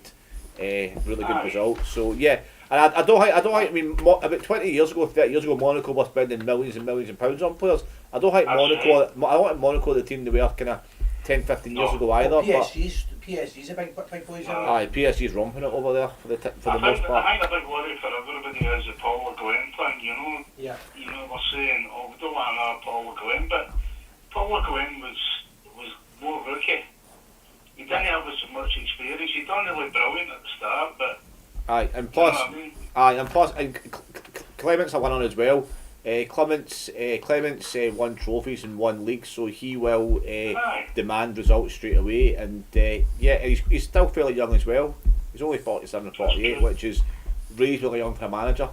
result. So yeah, and I don't think. I mean, about 20 years ago, 30 years ago, Monaco was spending millions and millions of pounds on players. I don't think Monaco. I don't think Monaco the team they were kind of 10, 15 years ago either. PSG's a big boys. Aye, PSG's romping it over there for the most part. I think a big worry for everybody is the Paul Le Guin thing, you know. Yeah. You know, we're saying, oh, we don't want another Paul Le Guin, but Paul Le Guin was more rookie. He didn't have as much experience. He done really brilliant at the start, but Aye, and plus, you know what I mean? Clement's a winner as well. Clement's won trophies and won leagues, so he will demand results straight away. And he's still fairly young as well. He's only 47 or 48, which is reasonably young for a manager.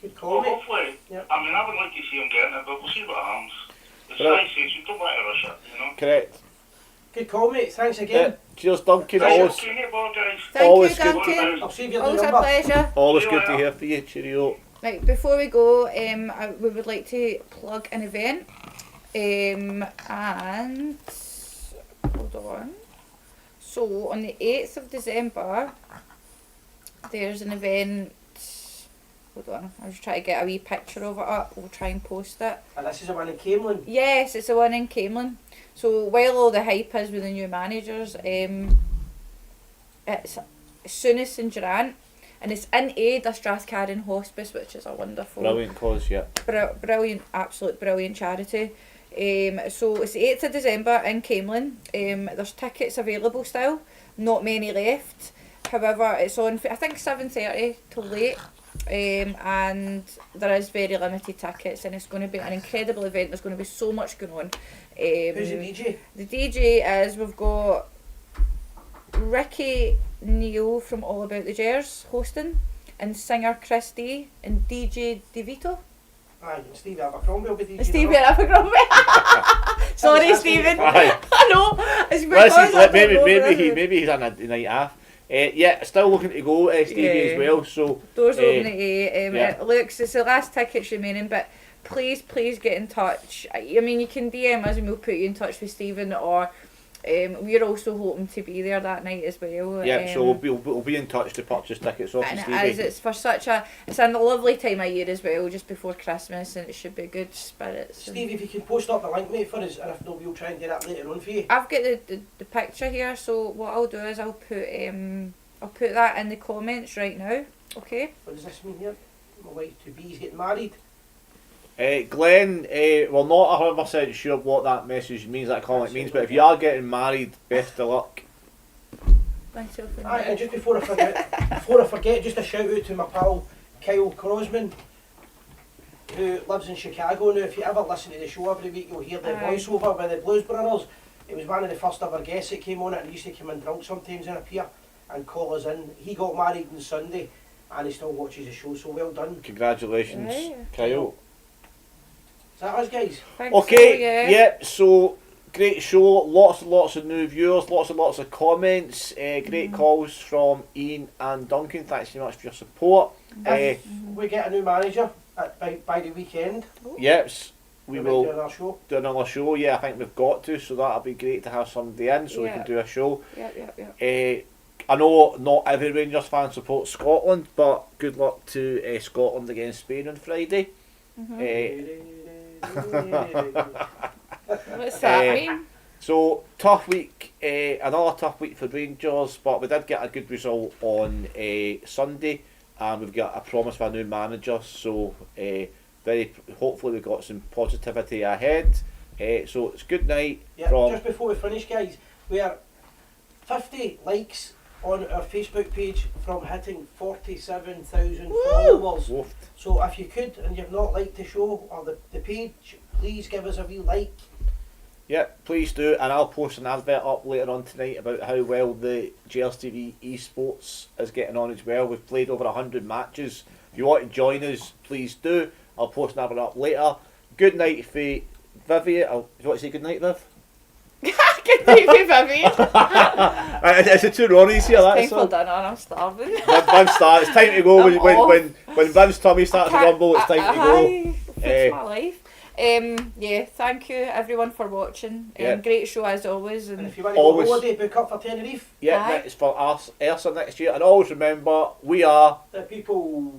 Good Well, call, mate. hopefully, Yep. I mean, I would like to see him getting it, but we'll see what happens. It's nice, you don't want to rush it, you know. Correct. Good call, mate. Thanks again. Cheers, Duncan. Thank Always you, guys. Thank Always you, good. Duncan. I'll see you Always a number. pleasure. Always good to hear from you. Cheerio. Right, before we go, we would like to plug an event. And hold on. So on the 8th of December, there's an event. Hold on, I was trying to get a wee picture of it up. We'll try and post it. And this is the one in Camelin. Yes, it's the one in Clement. So while all the hype is with the new managers, it's Souness and Durant. and it's in aid of Strathcarron Hospice, which is a wonderful, Brilliant cause, yeah. brilliant, absolute brilliant charity. So it's the 8th of December in Clement. There's tickets available still, not many left. However, it's on, I think, 7:30 till late. And there is very limited tickets, and it's going to be an incredible event. There's going to be so much going on. Who's the DJ? The DJ is, we've got Ricky Neal from All About the Gers hosting, and singer Chris D, and DJ DeVito. Aye, and Stevie Abercrombie will be DJ. Stevie Abercrombie. Sorry, That's Stephen. Aye. I know. It's because Listen, I don't know maybe he's on a night off. Yeah, still looking to go, Stevie, as well. So doors open at 8. yeah. It looks, it's the last tickets remaining, but please get in touch. I mean, you can DM us and we'll put you in touch with Stephen, or we're also hoping to be there that night as well. yeah, so we'll be in touch to purchase tickets off and of it is, Stevie. it's for such a, it's a lovely time of year as well, just before Christmas, and it should be good spirits. Stevie, if you can post up the link, mate, for us, and if not, we'll try and do that later on for you. I've got the picture here, so what I'll do is I'll put that in the comments right now. Okay. What does this mean here? My wife to be is getting married. Glenn, we're not 100% sure what that message means, that comment means, but if you are getting married, best of luck. Thanks for Aye, and just before I forget, just a shout out to my pal Kyle Crosman, who lives in Chicago now. If you ever listen to the show every week, you'll hear the Aye. voiceover by the Blues Brothers. He was one of the first ever guests that came on it, and he used to come and drunk sometimes and appear and call us in. He got married on Sunday, and he still watches the show, so well done. Congratulations, Right. Kyle. Is that us, guys? Thanks, Okay, yeah. yep, so great show, lots and lots of new viewers, lots and lots of comments, great calls from Ian and Duncan. Thanks very much for your support. If we get a new manager by the weekend, Yes, we we'll will do our show. do another show. Yeah, I think we've got to, so that'll be great to have somebody in so we Yeah. can do a show. Yep. I know not every Rangers fan supports Scotland, but good luck to Scotland against Spain on Friday. What's that mean? So tough week, another tough week for Rangers, but we did get a good result on Sunday, and we've got a promise of a new manager. So hopefully we've got some positivity ahead. So it's good night Yeah, from. just before we finish, guys, we are 50 likes on our Facebook page from hitting 47,000 followers. Woofed. So if you could, and you've not liked the show or the page, please give us a wee like. Yeah, please do, and I'll post an advert up later on tonight about how well the Gers TV esports is getting on as well. We've played over 100 matches. If you want to join us, please do. I'll post an advert up later. Good night for Vivian. Do you want to say good night, Viv? Good night, Vivian. It's the two Ronnies here. Time That's for all. dinner, I'm starving. Viv starts. It's time to go. I'm off. When Viv's tummy starts to rumble, it's time to go. Aye, fix my life. Yeah, thank you everyone for watching. Yeah. Great show as always, And and if you want to go Always. holiday, book up for Tenerife. Yeah, Aye. it's for us, Ersa next year. And always remember, we are The people.